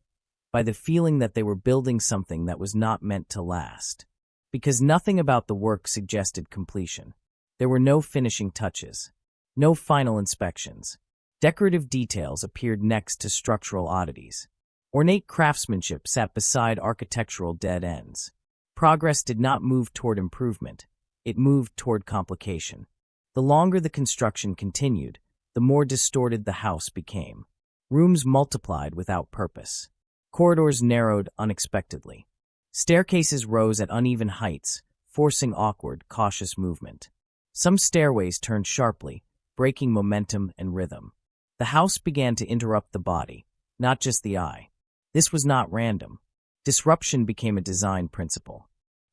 by the feeling that they were building something that was not meant to last. Because nothing about the work suggested completion. There were no finishing touches. No final inspections. Decorative details appeared next to structural oddities. Ornate craftsmanship sat beside architectural dead ends. Progress did not move toward improvement. It moved toward complication. The longer the construction continued, the more distorted the house became. Rooms multiplied without purpose. Corridors narrowed unexpectedly. Staircases rose at uneven heights, forcing awkward, cautious movement. Some stairways turned sharply, breaking momentum and rhythm. The house began to interrupt the body, not just the eye. This was not random. Disruption became a design principle.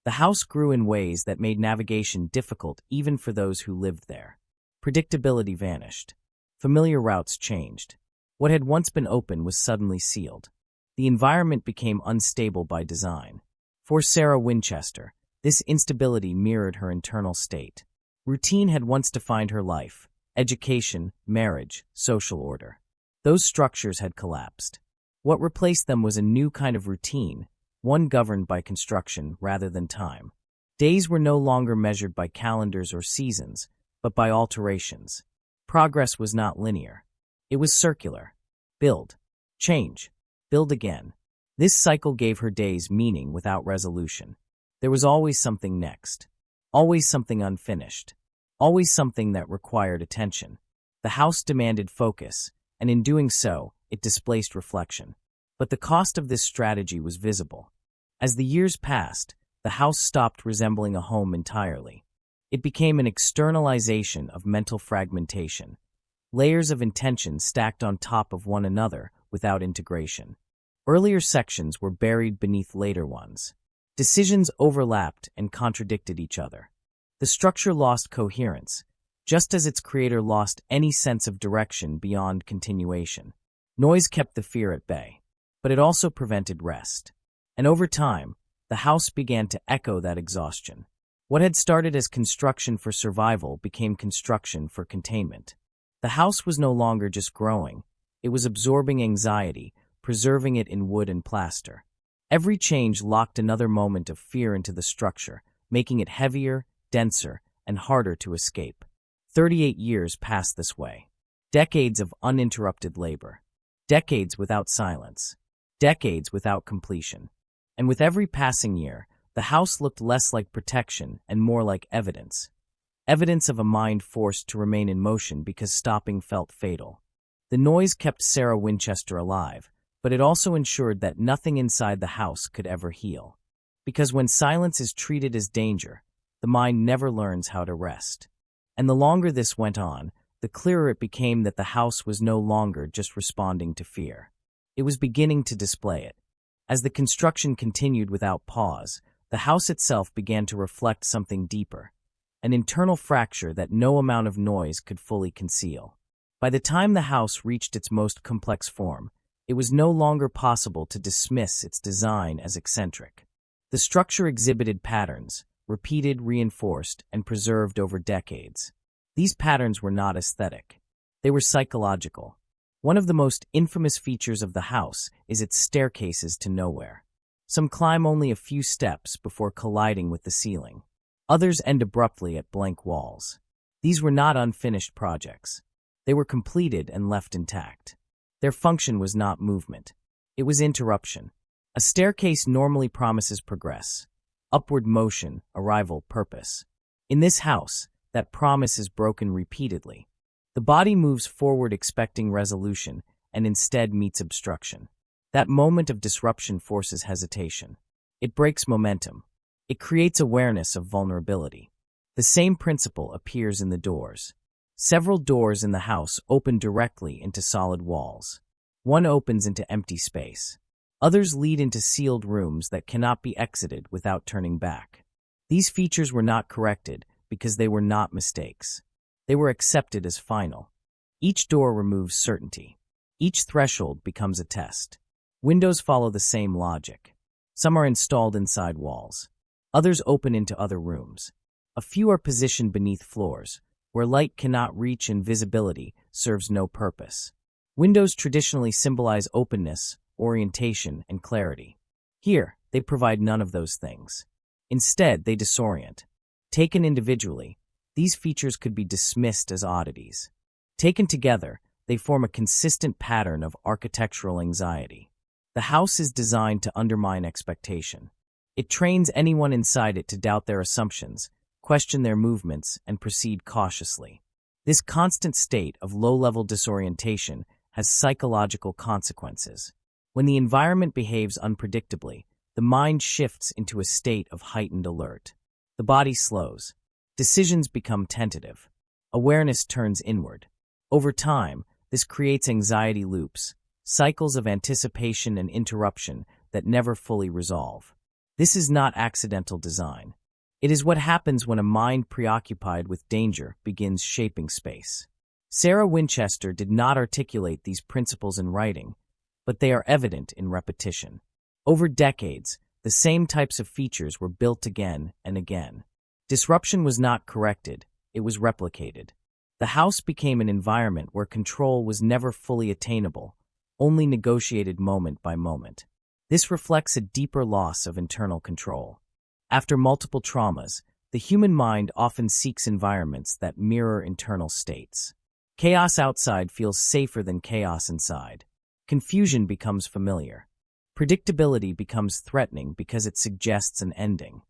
The house grew in ways that made navigation difficult even for those who lived there. Predictability vanished. Familiar routes changed. What had once been open was suddenly sealed. The environment became unstable by design. For Sarah Winchester, this instability mirrored her internal state. Routine had once defined her life: education, marriage, social order. Those structures had collapsed. What replaced them was a new kind of routine, one governed by construction rather than time. Days were no longer measured by calendars or seasons, but by alterations. Progress was not linear. It was circular. Build. Change. Build again. This cycle gave her days meaning without resolution. There was always something next. Always something unfinished. Always something that required attention. The house demanded focus, and in doing so, it displaced reflection. But the cost of this strategy was visible. As the years passed, the house stopped resembling a home entirely. It became an externalization of mental fragmentation, layers of intention stacked on top of one another without integration. Earlier sections were buried beneath later ones. Decisions overlapped and contradicted each other. The structure lost coherence, just as its creator lost any sense of direction beyond continuation. Noise kept the fear at bay, but it also prevented rest. And over time, the house began to echo that exhaustion. What had started as construction for survival became construction for containment. The house was no longer just growing, it was absorbing anxiety, preserving it in wood and plaster. Every change locked another moment of fear into the structure, making it heavier, denser, and harder to escape. 38 years passed this way. Decades of uninterrupted labor. Decades without silence. Decades without completion. And with every passing year, The house looked less like protection and more like evidence. Evidence of a mind forced to remain in motion because stopping felt fatal. The noise kept Sarah Winchester alive, but it also ensured that nothing inside the house could ever heal. Because when silence is treated as danger, the mind never learns how to rest. And the longer this went on, the clearer it became that the house was no longer just responding to fear. It was beginning to display it. As the construction continued without pause, the house itself began to reflect something deeper, an internal fracture that no amount of noise could fully conceal. By the time the house reached its most complex form, it was no longer possible to dismiss its design as eccentric. The structure exhibited patterns, repeated, reinforced, and preserved over decades. These patterns were not aesthetic. They were psychological. One of the most infamous features of the house is its staircases to nowhere. Some climb only a few steps before colliding with the ceiling. Others end abruptly at blank walls. These were not unfinished projects. They were completed and left intact. Their function was not movement. It was interruption. A staircase normally promises progress, upward motion, arrival, purpose. In this house, that promise is broken repeatedly. The body moves forward expecting resolution and instead meets obstruction. That moment of disruption forces hesitation. It breaks momentum. It creates awareness of vulnerability. The same principle appears in the doors. Several doors in the house open directly into solid walls. One opens into empty space. Others lead into sealed rooms that cannot be exited without turning back. These features were not corrected because they were not mistakes. They were accepted as final. Each door removes certainty. Each threshold becomes a test. Windows follow the same logic. Some are installed inside walls. Others open into other rooms. A few are positioned beneath floors, where light cannot reach and visibility serves no purpose. Windows traditionally symbolize openness, orientation, and clarity. Here, they provide none of those things. Instead, they disorient. Taken individually, these features could be dismissed as oddities. Taken together, they form a consistent pattern of architectural anxiety. The house is designed to undermine expectation. It trains anyone inside it to doubt their assumptions, question their movements, and proceed cautiously. This constant state of low-level disorientation has psychological consequences. When the environment behaves unpredictably, the mind shifts into a state of heightened alert. The body slows. Decisions become tentative. Awareness turns inward. Over time, this creates anxiety loops, cycles of anticipation and interruption that never fully resolve. This is not accidental design. It is what happens when a mind preoccupied with danger begins shaping space. Sarah Winchester did not articulate these principles in writing, but they are evident in repetition. Over decades, the same types of features were built again and again. Disruption was not corrected, it was replicated. The house became an environment where control was never fully attainable, only negotiated moment by moment. This reflects a deeper loss of internal control. After multiple traumas, the human mind often seeks environments that mirror internal states. Chaos outside feels safer than chaos inside. Confusion becomes familiar. Predictability becomes threatening because it suggests an ending.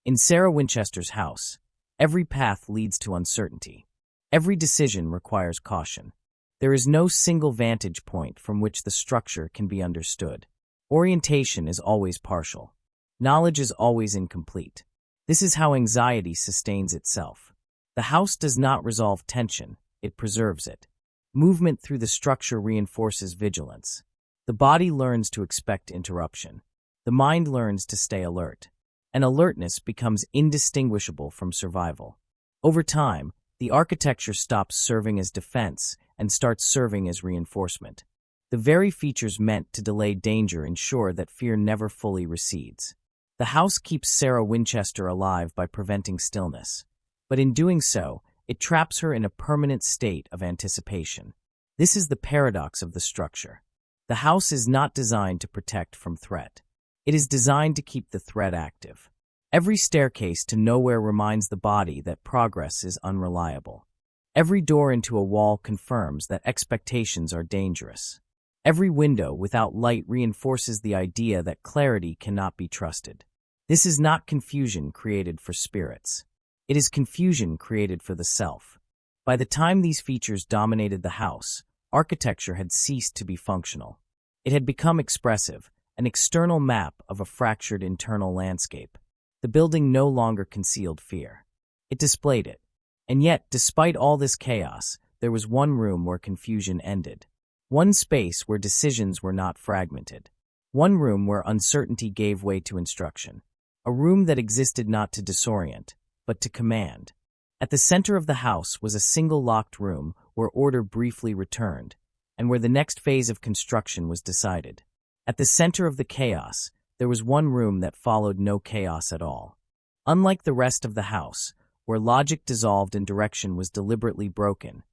In Sarah Winchester's house, every path leads to uncertainty. Every decision requires caution. There is no single vantage point from which the structure can be understood. Orientation is always partial. Knowledge is always incomplete. This is how anxiety sustains itself. The house does not resolve tension, it preserves it. Movement through the structure reinforces vigilance. The body learns to expect interruption. The mind learns to stay alert. And alertness becomes indistinguishable from survival. Over time, the architecture stops serving as defense and starts serving as reinforcement. The very features meant to delay danger ensure that fear never fully recedes. The house keeps Sarah Winchester alive by preventing stillness, but in doing so, it traps her in a permanent state of anticipation. This is the paradox of the structure. The house is not designed to protect from threat. It is designed to keep the threat active. Every staircase to nowhere reminds the body that progress is unreliable. Every door into a wall confirms that expectations are dangerous. Every window without light reinforces the idea that clarity cannot be trusted. This is not confusion created for spirits. It is confusion created for the self. By the time these features dominated the house, architecture had ceased to be functional. It had become expressive, an external map of a fractured internal landscape. The building no longer concealed fear. It displayed it. And yet, despite all this chaos, there was one room where confusion ended. One space where decisions were not fragmented. One room where uncertainty gave way to instruction. A room that existed not to disorient, but to command. At the center of the house was a single locked room where order briefly returned, and where the next phase of construction was decided. At the center of the chaos, there was one room that followed no chaos at all. Unlike the rest of the house, where logic dissolved and direction was deliberately broken,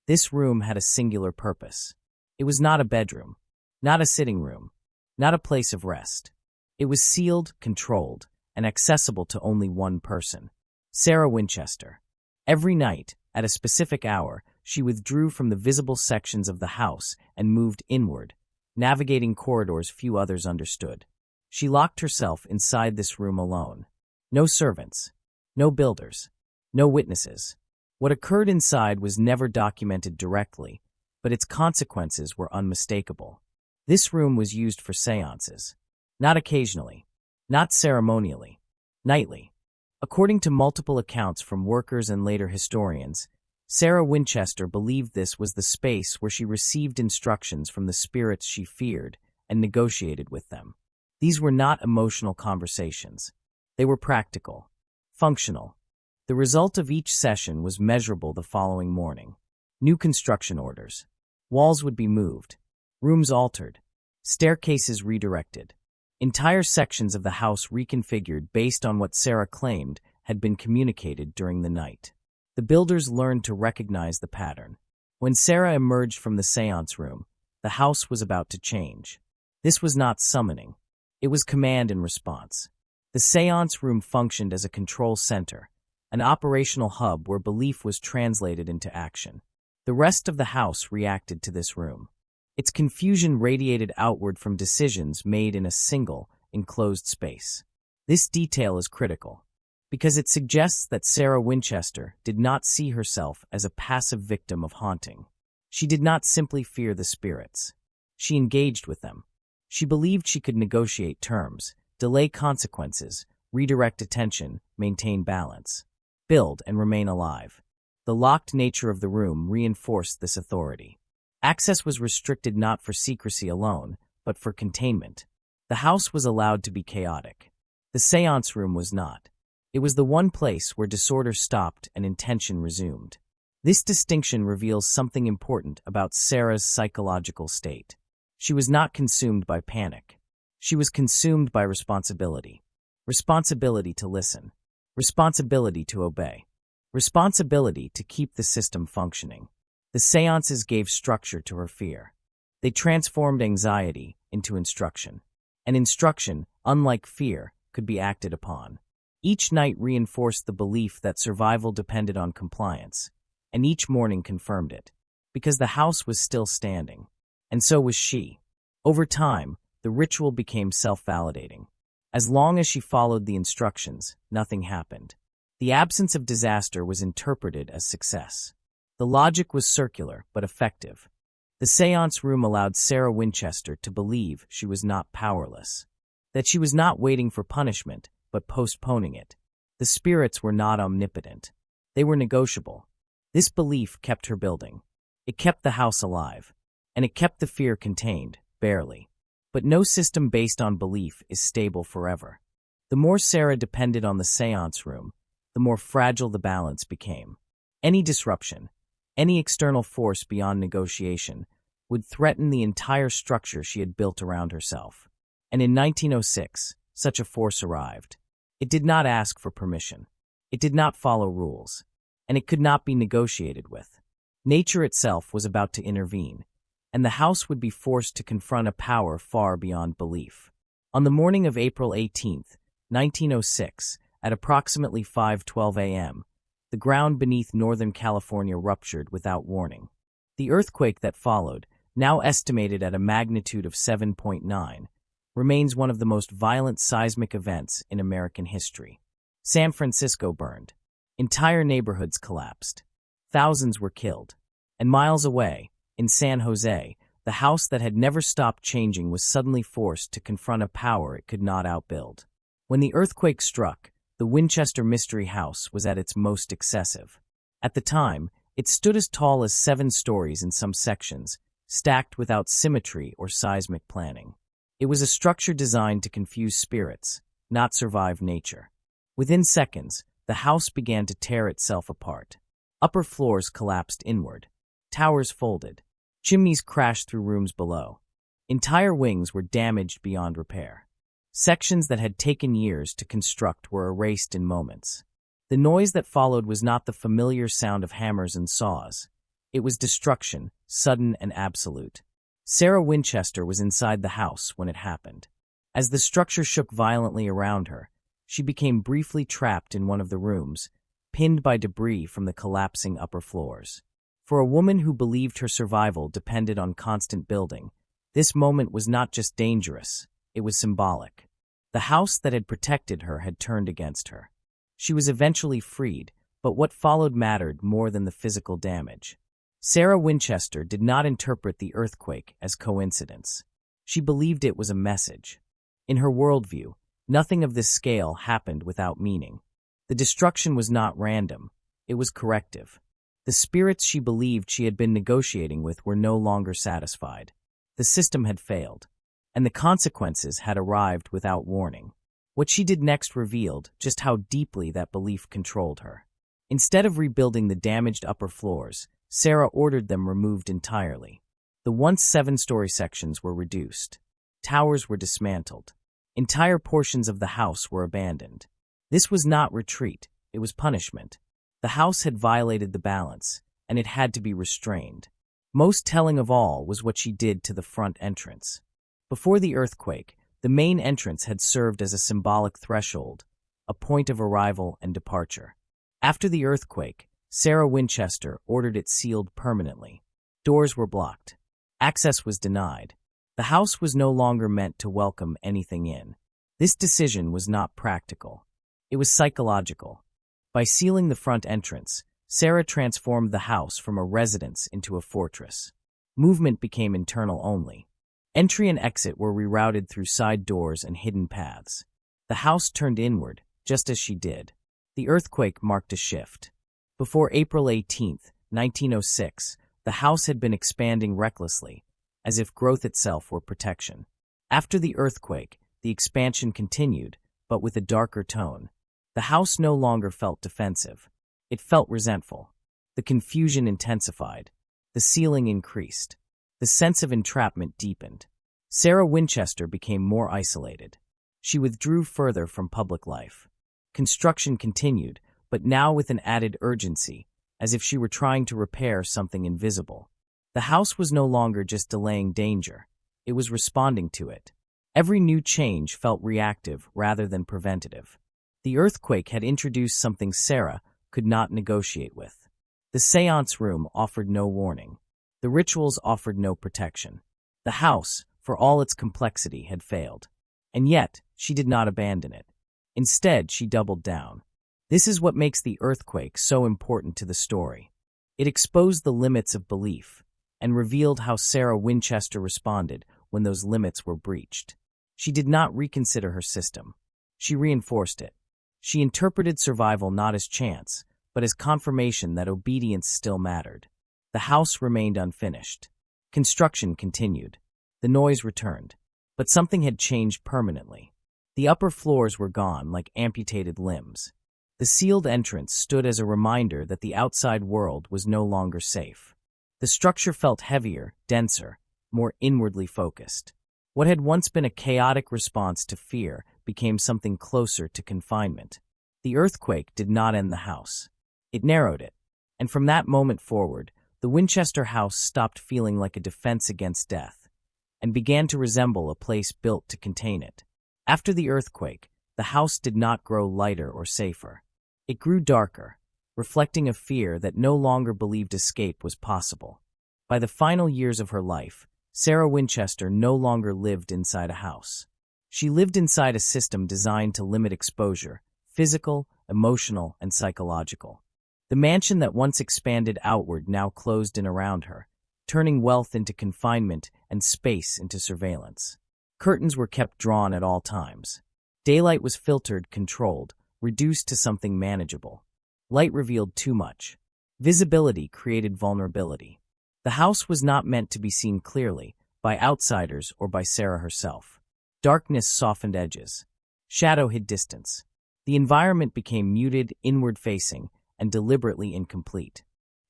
this room had a singular purpose. It was not a bedroom, not a sitting room, not a place of rest. It was sealed, controlled, and accessible to only one person, Sarah Winchester. Every night, at a specific hour, she withdrew from the visible sections of the house and moved inward, navigating corridors few others understood. She locked herself inside this room alone. No servants, no builders, no witnesses. What occurred inside was never documented directly, but its consequences were unmistakable. This room was used for seances. Not occasionally, not ceremonially, nightly. According to multiple accounts from workers and later historians, Sarah Winchester believed this was the space where she received instructions from the spirits she feared and negotiated with them. These were not emotional conversations. They were practical, functional. The result of each session was measurable the following morning. New construction orders. Walls would be moved, rooms altered, staircases redirected. Entire sections of the house reconfigured based on what Sarah claimed had been communicated during the night. The builders learned to recognize the pattern. When Sarah emerged from the seance room, the house was about to change. This was not summoning. It was command and response. The seance room functioned as a control center, an operational hub where belief was translated into action. The rest of the house reacted to this room. Its confusion radiated outward from decisions made in a single, enclosed space. This detail is critical, because it suggests that Sarah Winchester did not see herself as a passive victim of haunting. She did not simply fear the spirits. She engaged with them. She believed she could negotiate terms, delay consequences, redirect attention, maintain balance, build and remain alive. The locked nature of the room reinforced this authority. Access was restricted not for secrecy alone, but for containment. The house was allowed to be chaotic. The seance room was not. It was the one place where disorder stopped and intention resumed. This distinction reveals something important about Sarah's psychological state. She was not consumed by panic. She was consumed by responsibility. Responsibility to listen. Responsibility to obey. Responsibility to keep the system functioning. The seances gave structure to her fear. They transformed anxiety into instruction. And instruction, unlike fear, could be acted upon. Each night reinforced the belief that survival depended on compliance, and each morning confirmed it, because the house was still standing. And so was she. Over time, the ritual became self-validating. As long as she followed the instructions, nothing happened. The absence of disaster was interpreted as success. The logic was circular, but effective. The seance room allowed Sarah Winchester to believe she was not powerless, that she was not waiting for punishment, but postponing it. The spirits were not omnipotent. They were negotiable. This belief kept her building. It kept the house alive, and it kept the fear contained, barely. But no system based on belief is stable forever. The more Sarah depended on the seance room, the more fragile the balance became. Any disruption, any external force beyond negotiation, would threaten the entire structure she had built around herself. And in 1906, such a force arrived. It did not ask for permission. It did not follow rules. And it could not be negotiated with. Nature itself was about to intervene, and the house would be forced to confront a power far beyond belief. On the morning of April 18, 1906, at approximately 5:12 a.m., the ground beneath Northern California ruptured without warning. The earthquake that followed, now estimated at a magnitude of 7.9, remains one of the most violent seismic events in American history. San Francisco burned. Entire neighborhoods collapsed. Thousands were killed. And miles away, in San Jose, the house that had never stopped changing was suddenly forced to confront a power it could not outbuild. When the earthquake struck, the Winchester Mystery House was at its most excessive. At the time, it stood as tall as 7 stories in some sections, stacked without symmetry or seismic planning. It was a structure designed to confuse spirits, not survive nature. Within seconds, the house began to tear itself apart. Upper floors collapsed inward. Towers folded. Chimneys crashed through rooms below. Entire wings were damaged beyond repair. Sections that had taken years to construct were erased in moments. The noise that followed was not the familiar sound of hammers and saws. It was destruction, sudden and absolute. Sarah Winchester was inside the house when it happened. As the structure shook violently around her, she became briefly trapped in one of the rooms, pinned by debris from the collapsing upper floors. For a woman who believed her survival depended on constant building, this moment was not just dangerous, it was symbolic. The house that had protected her had turned against her. She was eventually freed, but what followed mattered more than the physical damage. Sarah Winchester did not interpret the earthquake as coincidence. She believed it was a message. In her worldview, nothing of this scale happened without meaning. The destruction was not random, it was corrective. The spirits she believed she had been negotiating with were no longer satisfied. The system had failed, and the consequences had arrived without warning. What she did next revealed just how deeply that belief controlled her. Instead of rebuilding the damaged upper floors, Sarah ordered them removed entirely. The once 7-story sections were reduced. Towers were dismantled. Entire portions of the house were abandoned. This was not retreat, it was punishment. The house had violated the balance, and it had to be restrained. Most telling of all was what she did to the front entrance. Before the earthquake, the main entrance had served as a symbolic threshold, a point of arrival and departure. After the earthquake, Sarah Winchester ordered it sealed permanently. Doors were blocked. Access was denied. The house was no longer meant to welcome anything in. This decision was not practical. It was psychological. By sealing the front entrance, Sarah transformed the house from a residence into a fortress. Movement became internal only. Entry and exit were rerouted through side doors and hidden paths. The house turned inward, just as she did. The earthquake marked a shift. Before April 18, 1906, the house had been expanding recklessly, as if growth itself were protection. After the earthquake, the expansion continued, but with a darker tone. The house no longer felt defensive. It felt resentful. The confusion intensified. The ceiling increased. The sense of entrapment deepened. Sarah Winchester became more isolated. She withdrew further from public life. Construction continued, but now with an added urgency, as if she were trying to repair something invisible. The house was no longer just delaying danger. It was responding to it. Every new change felt reactive rather than preventative. The earthquake had introduced something Sarah could not negotiate with. The séance room offered no warning. The rituals offered no protection. The house, for all its complexity, had failed. And yet, she did not abandon it. Instead, she doubled down. This is what makes the earthquake so important to the story. It exposed the limits of belief and revealed how Sarah Winchester responded when those limits were breached. She did not reconsider her system. She reinforced it. She interpreted survival not as chance, but as confirmation that obedience still mattered. The house remained unfinished. Construction continued. The noise returned. But something had changed permanently. The upper floors were gone like amputated limbs. The sealed entrance stood as a reminder that the outside world was no longer safe. The structure felt heavier, denser, more inwardly focused. What had once been a chaotic response to fear became something closer to confinement. The earthquake did not end the house. It narrowed it. And from that moment forward, the Winchester house stopped feeling like a defense against death and began to resemble a place built to contain it. After the earthquake, the house did not grow lighter or safer. It grew darker, reflecting a fear that no longer believed escape was possible. By the final years of her life, Sarah Winchester no longer lived inside a house. She lived inside a system designed to limit exposure, physical, emotional, and psychological. The mansion that once expanded outward now closed in around her, turning wealth into confinement and space into surveillance. Curtains were kept drawn at all times. Daylight was filtered, controlled, reduced to something manageable. Light revealed too much. Visibility created vulnerability. The house was not meant to be seen clearly, by outsiders or by Sarah herself. Darkness softened edges. Shadow hid distance. The environment became muted, inward-facing, and deliberately incomplete.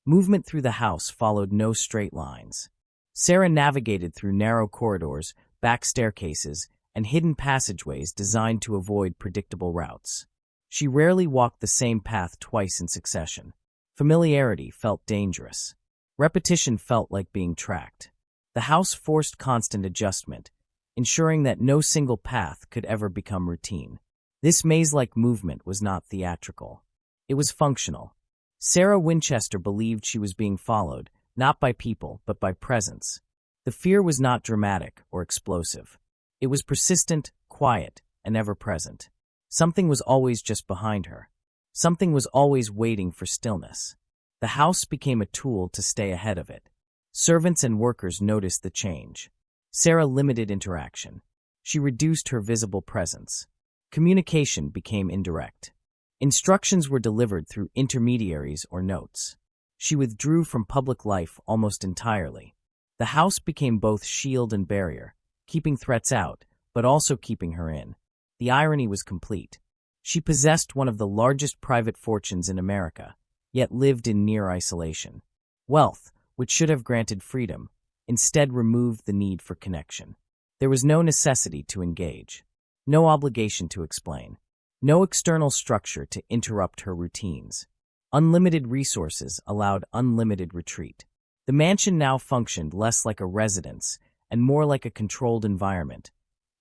Movement through the house followed no straight lines. Sarah navigated through narrow corridors, back staircases, and hidden passageways designed to avoid predictable routes. She rarely walked the same path twice in succession. Familiarity felt dangerous. Repetition felt like being tracked. The house forced constant adjustment, ensuring that no single path could ever become routine. This maze-like movement was not theatrical. It was functional. Sarah Winchester believed she was being followed, not by people, but by presence. The fear was not dramatic or explosive. It was persistent, quiet, and ever-present. Something was always just behind her. Something was always waiting for stillness. The house became a tool to stay ahead of it. Servants and workers noticed the change. Sarah limited interaction. She reduced her visible presence. Communication became indirect. Instructions were delivered through intermediaries or notes. She withdrew from public life almost entirely. The house became both shield and barrier, keeping threats out, but also keeping her in. The irony was complete. She possessed one of the largest private fortunes in America, yet lived in near isolation. Wealth, which should have granted freedom, instead removed the need for connection. There was no necessity to engage, no obligation to explain, no external structure to interrupt her routines. Unlimited resources allowed unlimited retreat. The mansion now functioned less like a residence and more like a controlled environment,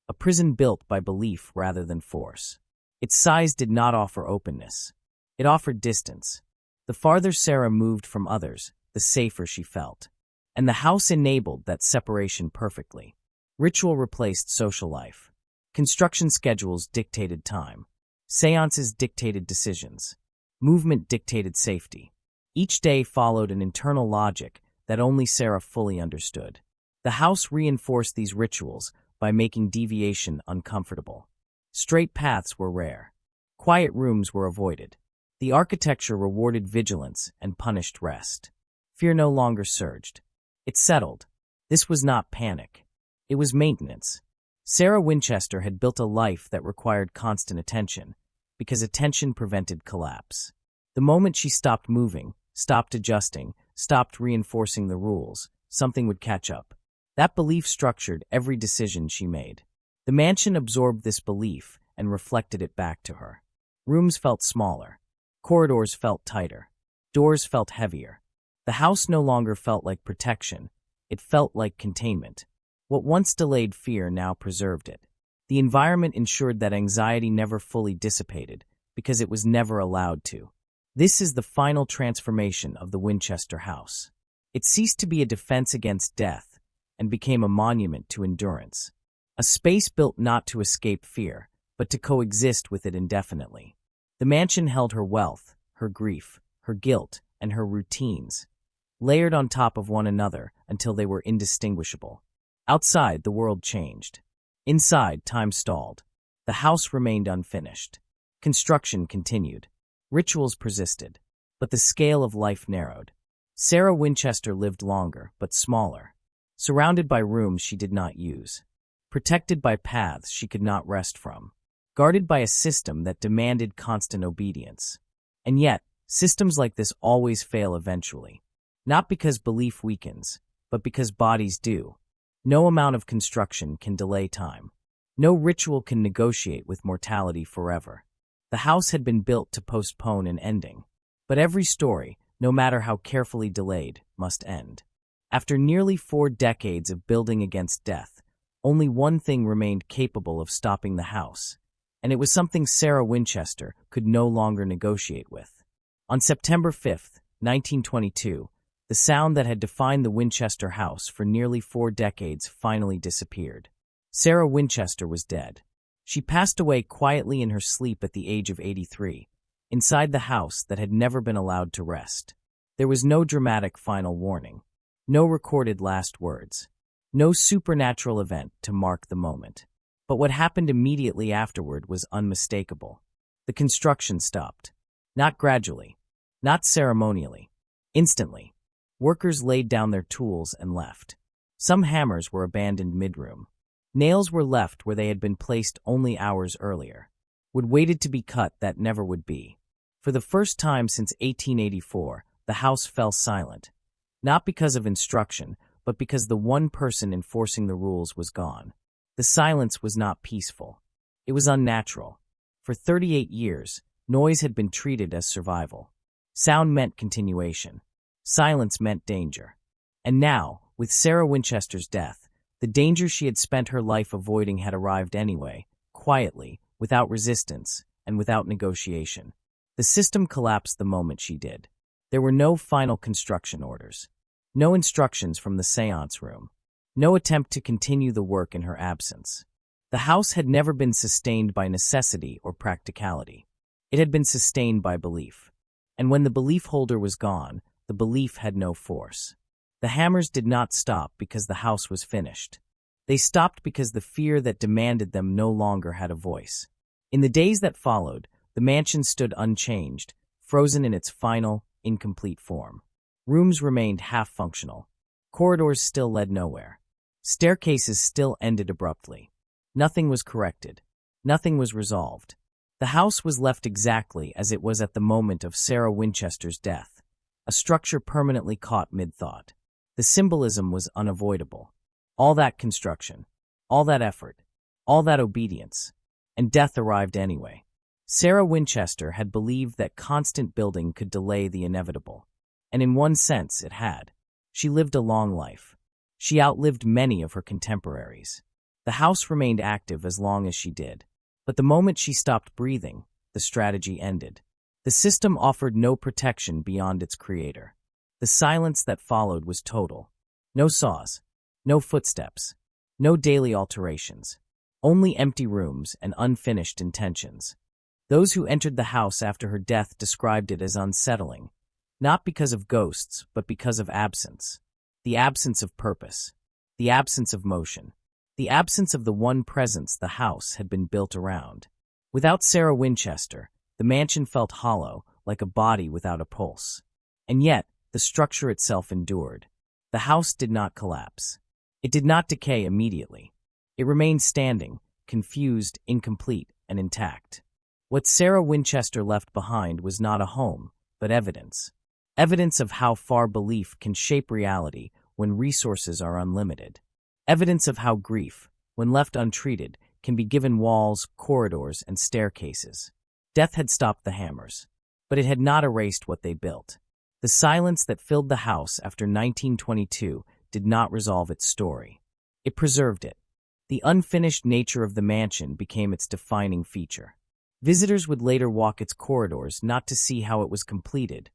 a prison built by belief rather than force. Its size did not offer openness. It offered distance. The farther Sarah moved from others, the safer she felt. And the house enabled that separation perfectly. Ritual replaced social life. Construction schedules dictated time. Seances dictated decisions. Movement dictated safety. Each day followed an internal logic that only Sarah fully understood. The house reinforced these rituals by making deviation uncomfortable. Straight paths were rare. Quiet rooms were avoided. The architecture rewarded vigilance and punished rest. Fear no longer surged. It settled. This was not panic. It was maintenance. Sarah Winchester had built a life that required constant attention, because attention prevented collapse. The moment she stopped moving, stopped adjusting, stopped reinforcing the rules, something would catch up. That belief structured every decision she made. The mansion absorbed this belief and reflected it back to her. Rooms felt smaller. Corridors felt tighter. Doors felt heavier. The house no longer felt like protection. It felt like containment. What once delayed fear now preserved it. The environment ensured that anxiety never fully dissipated, because it was never allowed to. This is the final transformation of the Winchester house. It ceased to be a defense against death and became a monument to endurance. A space built not to escape fear, but to coexist with it indefinitely. The mansion held her wealth, her grief, her guilt, and her routines, layered on top of one another until they were indistinguishable. Outside, the world changed. Inside, time stalled. The house remained unfinished. Construction continued. Rituals persisted. But the scale of life narrowed. Sarah Winchester lived longer, but smaller. Surrounded by rooms she did not use. Protected by paths she could not rest from. Guarded by a system that demanded constant obedience. And yet, systems like this always fail eventually. Not because belief weakens, but because bodies do. No amount of construction can delay time. No ritual can negotiate with mortality forever. The house had been built to postpone an ending. But every story, no matter how carefully delayed, must end. After nearly 4 decades of building against death, only one thing remained capable of stopping the house, and it was something Sarah Winchester could no longer negotiate with. On September 5, 1922, the sound that had defined the Winchester house for nearly 4 decades finally disappeared. Sarah Winchester was dead. She passed away quietly in her sleep at the age of 83, inside the house that had never been allowed to rest. There was no dramatic final warning, no recorded last words, no supernatural event to mark the moment. But what happened immediately afterward was unmistakable. The construction stopped. Not gradually, not ceremonially. Instantly. Workers laid down their tools and left. Some hammers were abandoned mid-room. Nails were left where they had been placed only hours earlier. Wood waited to be cut that never would be. For the first time since 1884, the house fell silent. Not because of instruction, but because the one person enforcing the rules was gone. The silence was not peaceful. It was unnatural. For 38 years, noise had been treated as survival. Sound meant continuation. Silence meant danger. And now, with Sarah Winchester's death, the danger she had spent her life avoiding had arrived anyway, quietly, without resistance, and without negotiation. The system collapsed the moment she did. There were no final construction orders. No instructions from the séance room. No attempt to continue the work in her absence. The house had never been sustained by necessity or practicality. It had been sustained by belief. And when the belief holder was gone, the belief had no force. The hammers did not stop because the house was finished. They stopped because the fear that demanded them no longer had a voice. In the days that followed, the mansion stood unchanged, frozen in its final, incomplete form. Rooms remained half-functional. Corridors still led nowhere. Staircases still ended abruptly. Nothing was corrected. Nothing was resolved. The house was left exactly as it was at the moment of Sarah Winchester's death, a structure permanently caught mid-thought. The symbolism was unavoidable. All that construction, all that effort, all that obedience, and death arrived anyway. Sarah Winchester had believed that constant building could delay the inevitable. And in one sense, it had. She lived a long life. She outlived many of her contemporaries. The house remained active as long as she did. But the moment she stopped breathing, the strategy ended. The system offered no protection beyond its creator. The silence that followed was total. No saws, no footsteps, no daily alterations. Only empty rooms and unfinished intentions. Those who entered the house after her death described it as unsettling, not because of ghosts, but because of absence. The absence of purpose. The absence of motion. The absence of the one presence the house had been built around. Without Sarah Winchester, the mansion felt hollow, like a body without a pulse. And yet, the structure itself endured. The house did not collapse. It did not decay immediately. It remained standing, confused, incomplete, and intact. What Sarah Winchester left behind was not a home, but evidence. Evidence of how far belief can shape reality when resources are unlimited. Evidence of how grief, when left untreated, can be given walls, corridors, and staircases. Death had stopped the hammers, but it had not erased what they built. The silence that filled the house after 1922 did not resolve its story. It preserved it. The unfinished nature of the mansion became its defining feature. Visitors would later walk its corridors not to see how it was completed,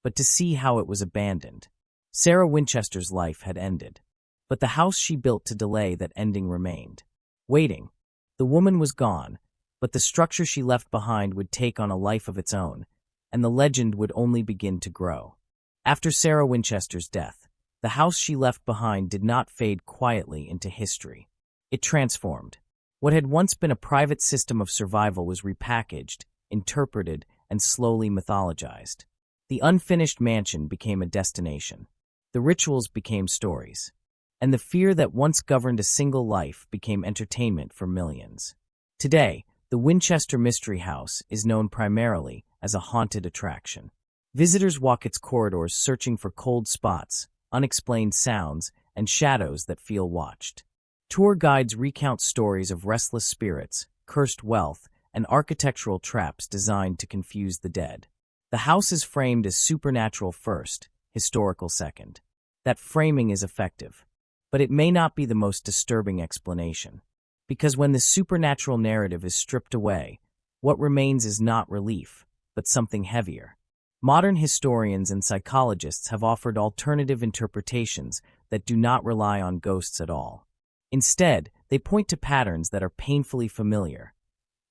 but to see how it was abandoned. Sarah Winchester's life had ended, but the house she built to delay that ending remained. Waiting. The woman was gone, but the structure she left behind would take on a life of its own, and the legend would only begin to grow. After Sarah Winchester's death, the house she left behind did not fade quietly into history. It transformed. What had once been a private system of survival was repackaged, interpreted, and slowly mythologized. The unfinished mansion became a destination. The rituals became stories. And the fear that once governed a single life became entertainment for millions. Today, the Winchester Mystery House is known primarily as a haunted attraction. Visitors walk its corridors searching for cold spots, unexplained sounds, and shadows that feel watched. Tour guides recount stories of restless spirits, cursed wealth, and architectural traps designed to confuse the dead. The house is framed as supernatural first, historical second. That framing is effective. But it may not be the most disturbing explanation. Because when the supernatural narrative is stripped away, what remains is not relief, but something heavier. Modern historians and psychologists have offered alternative interpretations that do not rely on ghosts at all. Instead, They point to patterns that are painfully familiar: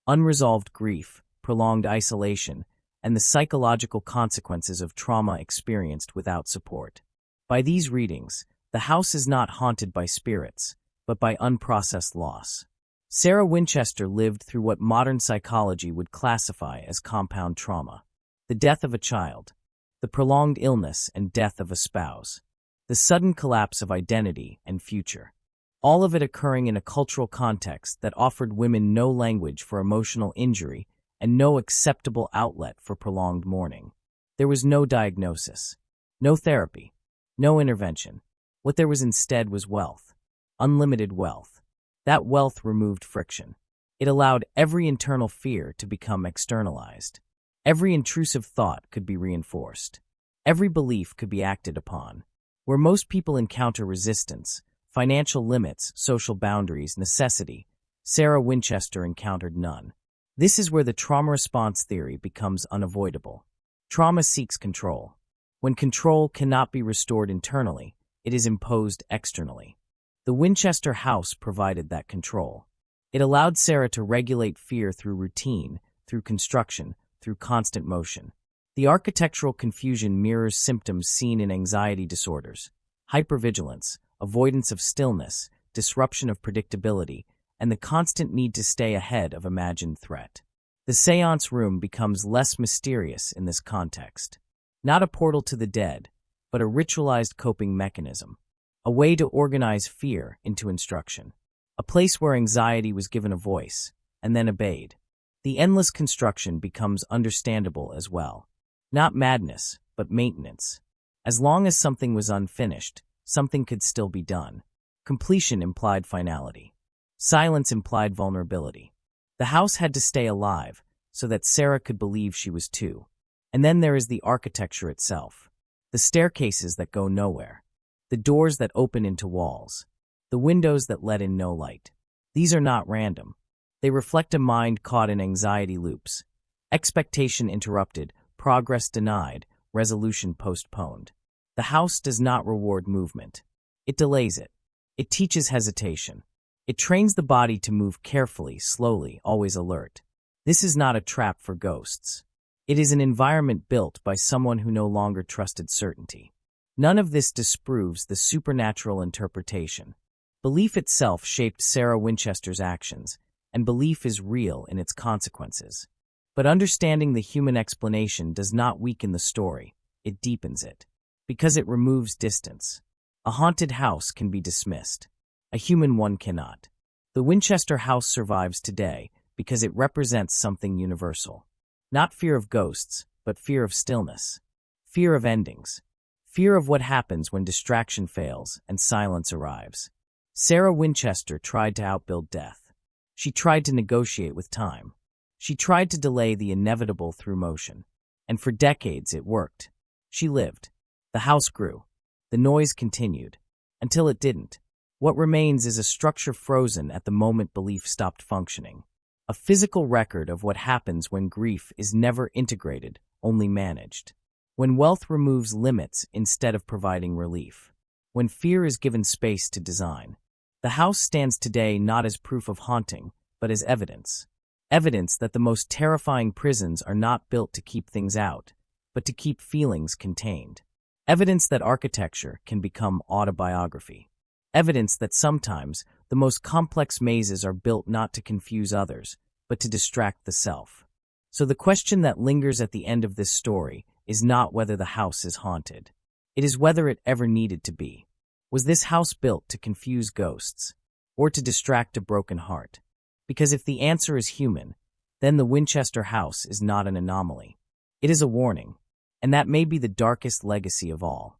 unresolved grief, prolonged isolation, and the psychological consequences of trauma experienced without support. By these readings, the house is not haunted by spirits, but by unprocessed loss. Sarah Winchester lived through what modern psychology would classify as compound trauma: the death of a child, the prolonged illness and death of a spouse, the sudden collapse of identity and future. All of it occurring in a cultural context that offered women no language for emotional injury and no acceptable outlet for prolonged mourning. There was no diagnosis, no therapy, no intervention. What there was instead was wealth, unlimited wealth. That wealth removed friction. It allowed every internal fear to become externalized. Every intrusive thought could be reinforced. Every belief could be acted upon. Where most people encounter resistance, financial limits, social boundaries, necessity, Sarah Winchester encountered none. This is where the trauma response theory becomes unavoidable. Trauma seeks control. When control cannot be restored internally, it is imposed externally. The Winchester house provided that control. It allowed Sarah to regulate fear through routine, through construction, through constant motion. The architectural confusion mirrors symptoms seen in anxiety disorders: hypervigilance, avoidance of stillness, disruption of predictability, and the constant need to stay ahead of imagined threat. The seance room becomes less mysterious in this context. Not a portal to the dead, but a ritualized coping mechanism. A way to organize fear into instruction. A place where anxiety was given a voice, and then obeyed. The endless construction becomes understandable as well. Not madness, but maintenance. As long as something was unfinished, something could still be done. Completion implied finality. Silence implied vulnerability. The house had to stay alive so that Sarah could believe she was too. And then there is the architecture itself. The staircases that go nowhere. The doors that open into walls. The windows that let in no light. These are not random. They reflect a mind caught in anxiety loops. Expectation interrupted, progress denied, resolution postponed. The house does not reward movement. It delays it. It teaches hesitation. It trains the body to move carefully, slowly, always alert. This is not a trap for ghosts. It is an environment built by someone who no longer trusted certainty. None of this disproves the supernatural interpretation. Belief itself shaped Sarah Winchester's actions, and belief is real in its consequences. But understanding the human explanation does not weaken the story, it deepens it. Because it removes distance. A haunted house can be dismissed. A human one cannot. The Winchester house survives today because it represents something universal. Not fear of ghosts, but fear of stillness. Fear of endings. Fear of what happens when distraction fails and silence arrives. Sarah Winchester tried to outbuild death. She tried to negotiate with time. She tried to delay the inevitable through motion. And for decades it worked. She lived. The house grew. The noise continued. Until it didn't. What remains is a structure frozen at the moment belief stopped functioning. A physical record of what happens when grief is never integrated, only managed. When wealth removes limits instead of providing relief. When fear is given space to design. The house stands today not as proof of haunting, but as evidence. Evidence that the most terrifying prisons are not built to keep things out, but to keep feelings contained. Evidence that architecture can become autobiography. Evidence that sometimes the most complex mazes are built not to confuse others, but to distract the self. So the question that lingers at the end of this story is not whether the house is haunted. It is whether it ever needed to be. Was this house built to confuse ghosts, or to distract a broken heart? Because if the answer is human, then the Winchester house is not an anomaly. It is a warning, and that may be the darkest legacy of all.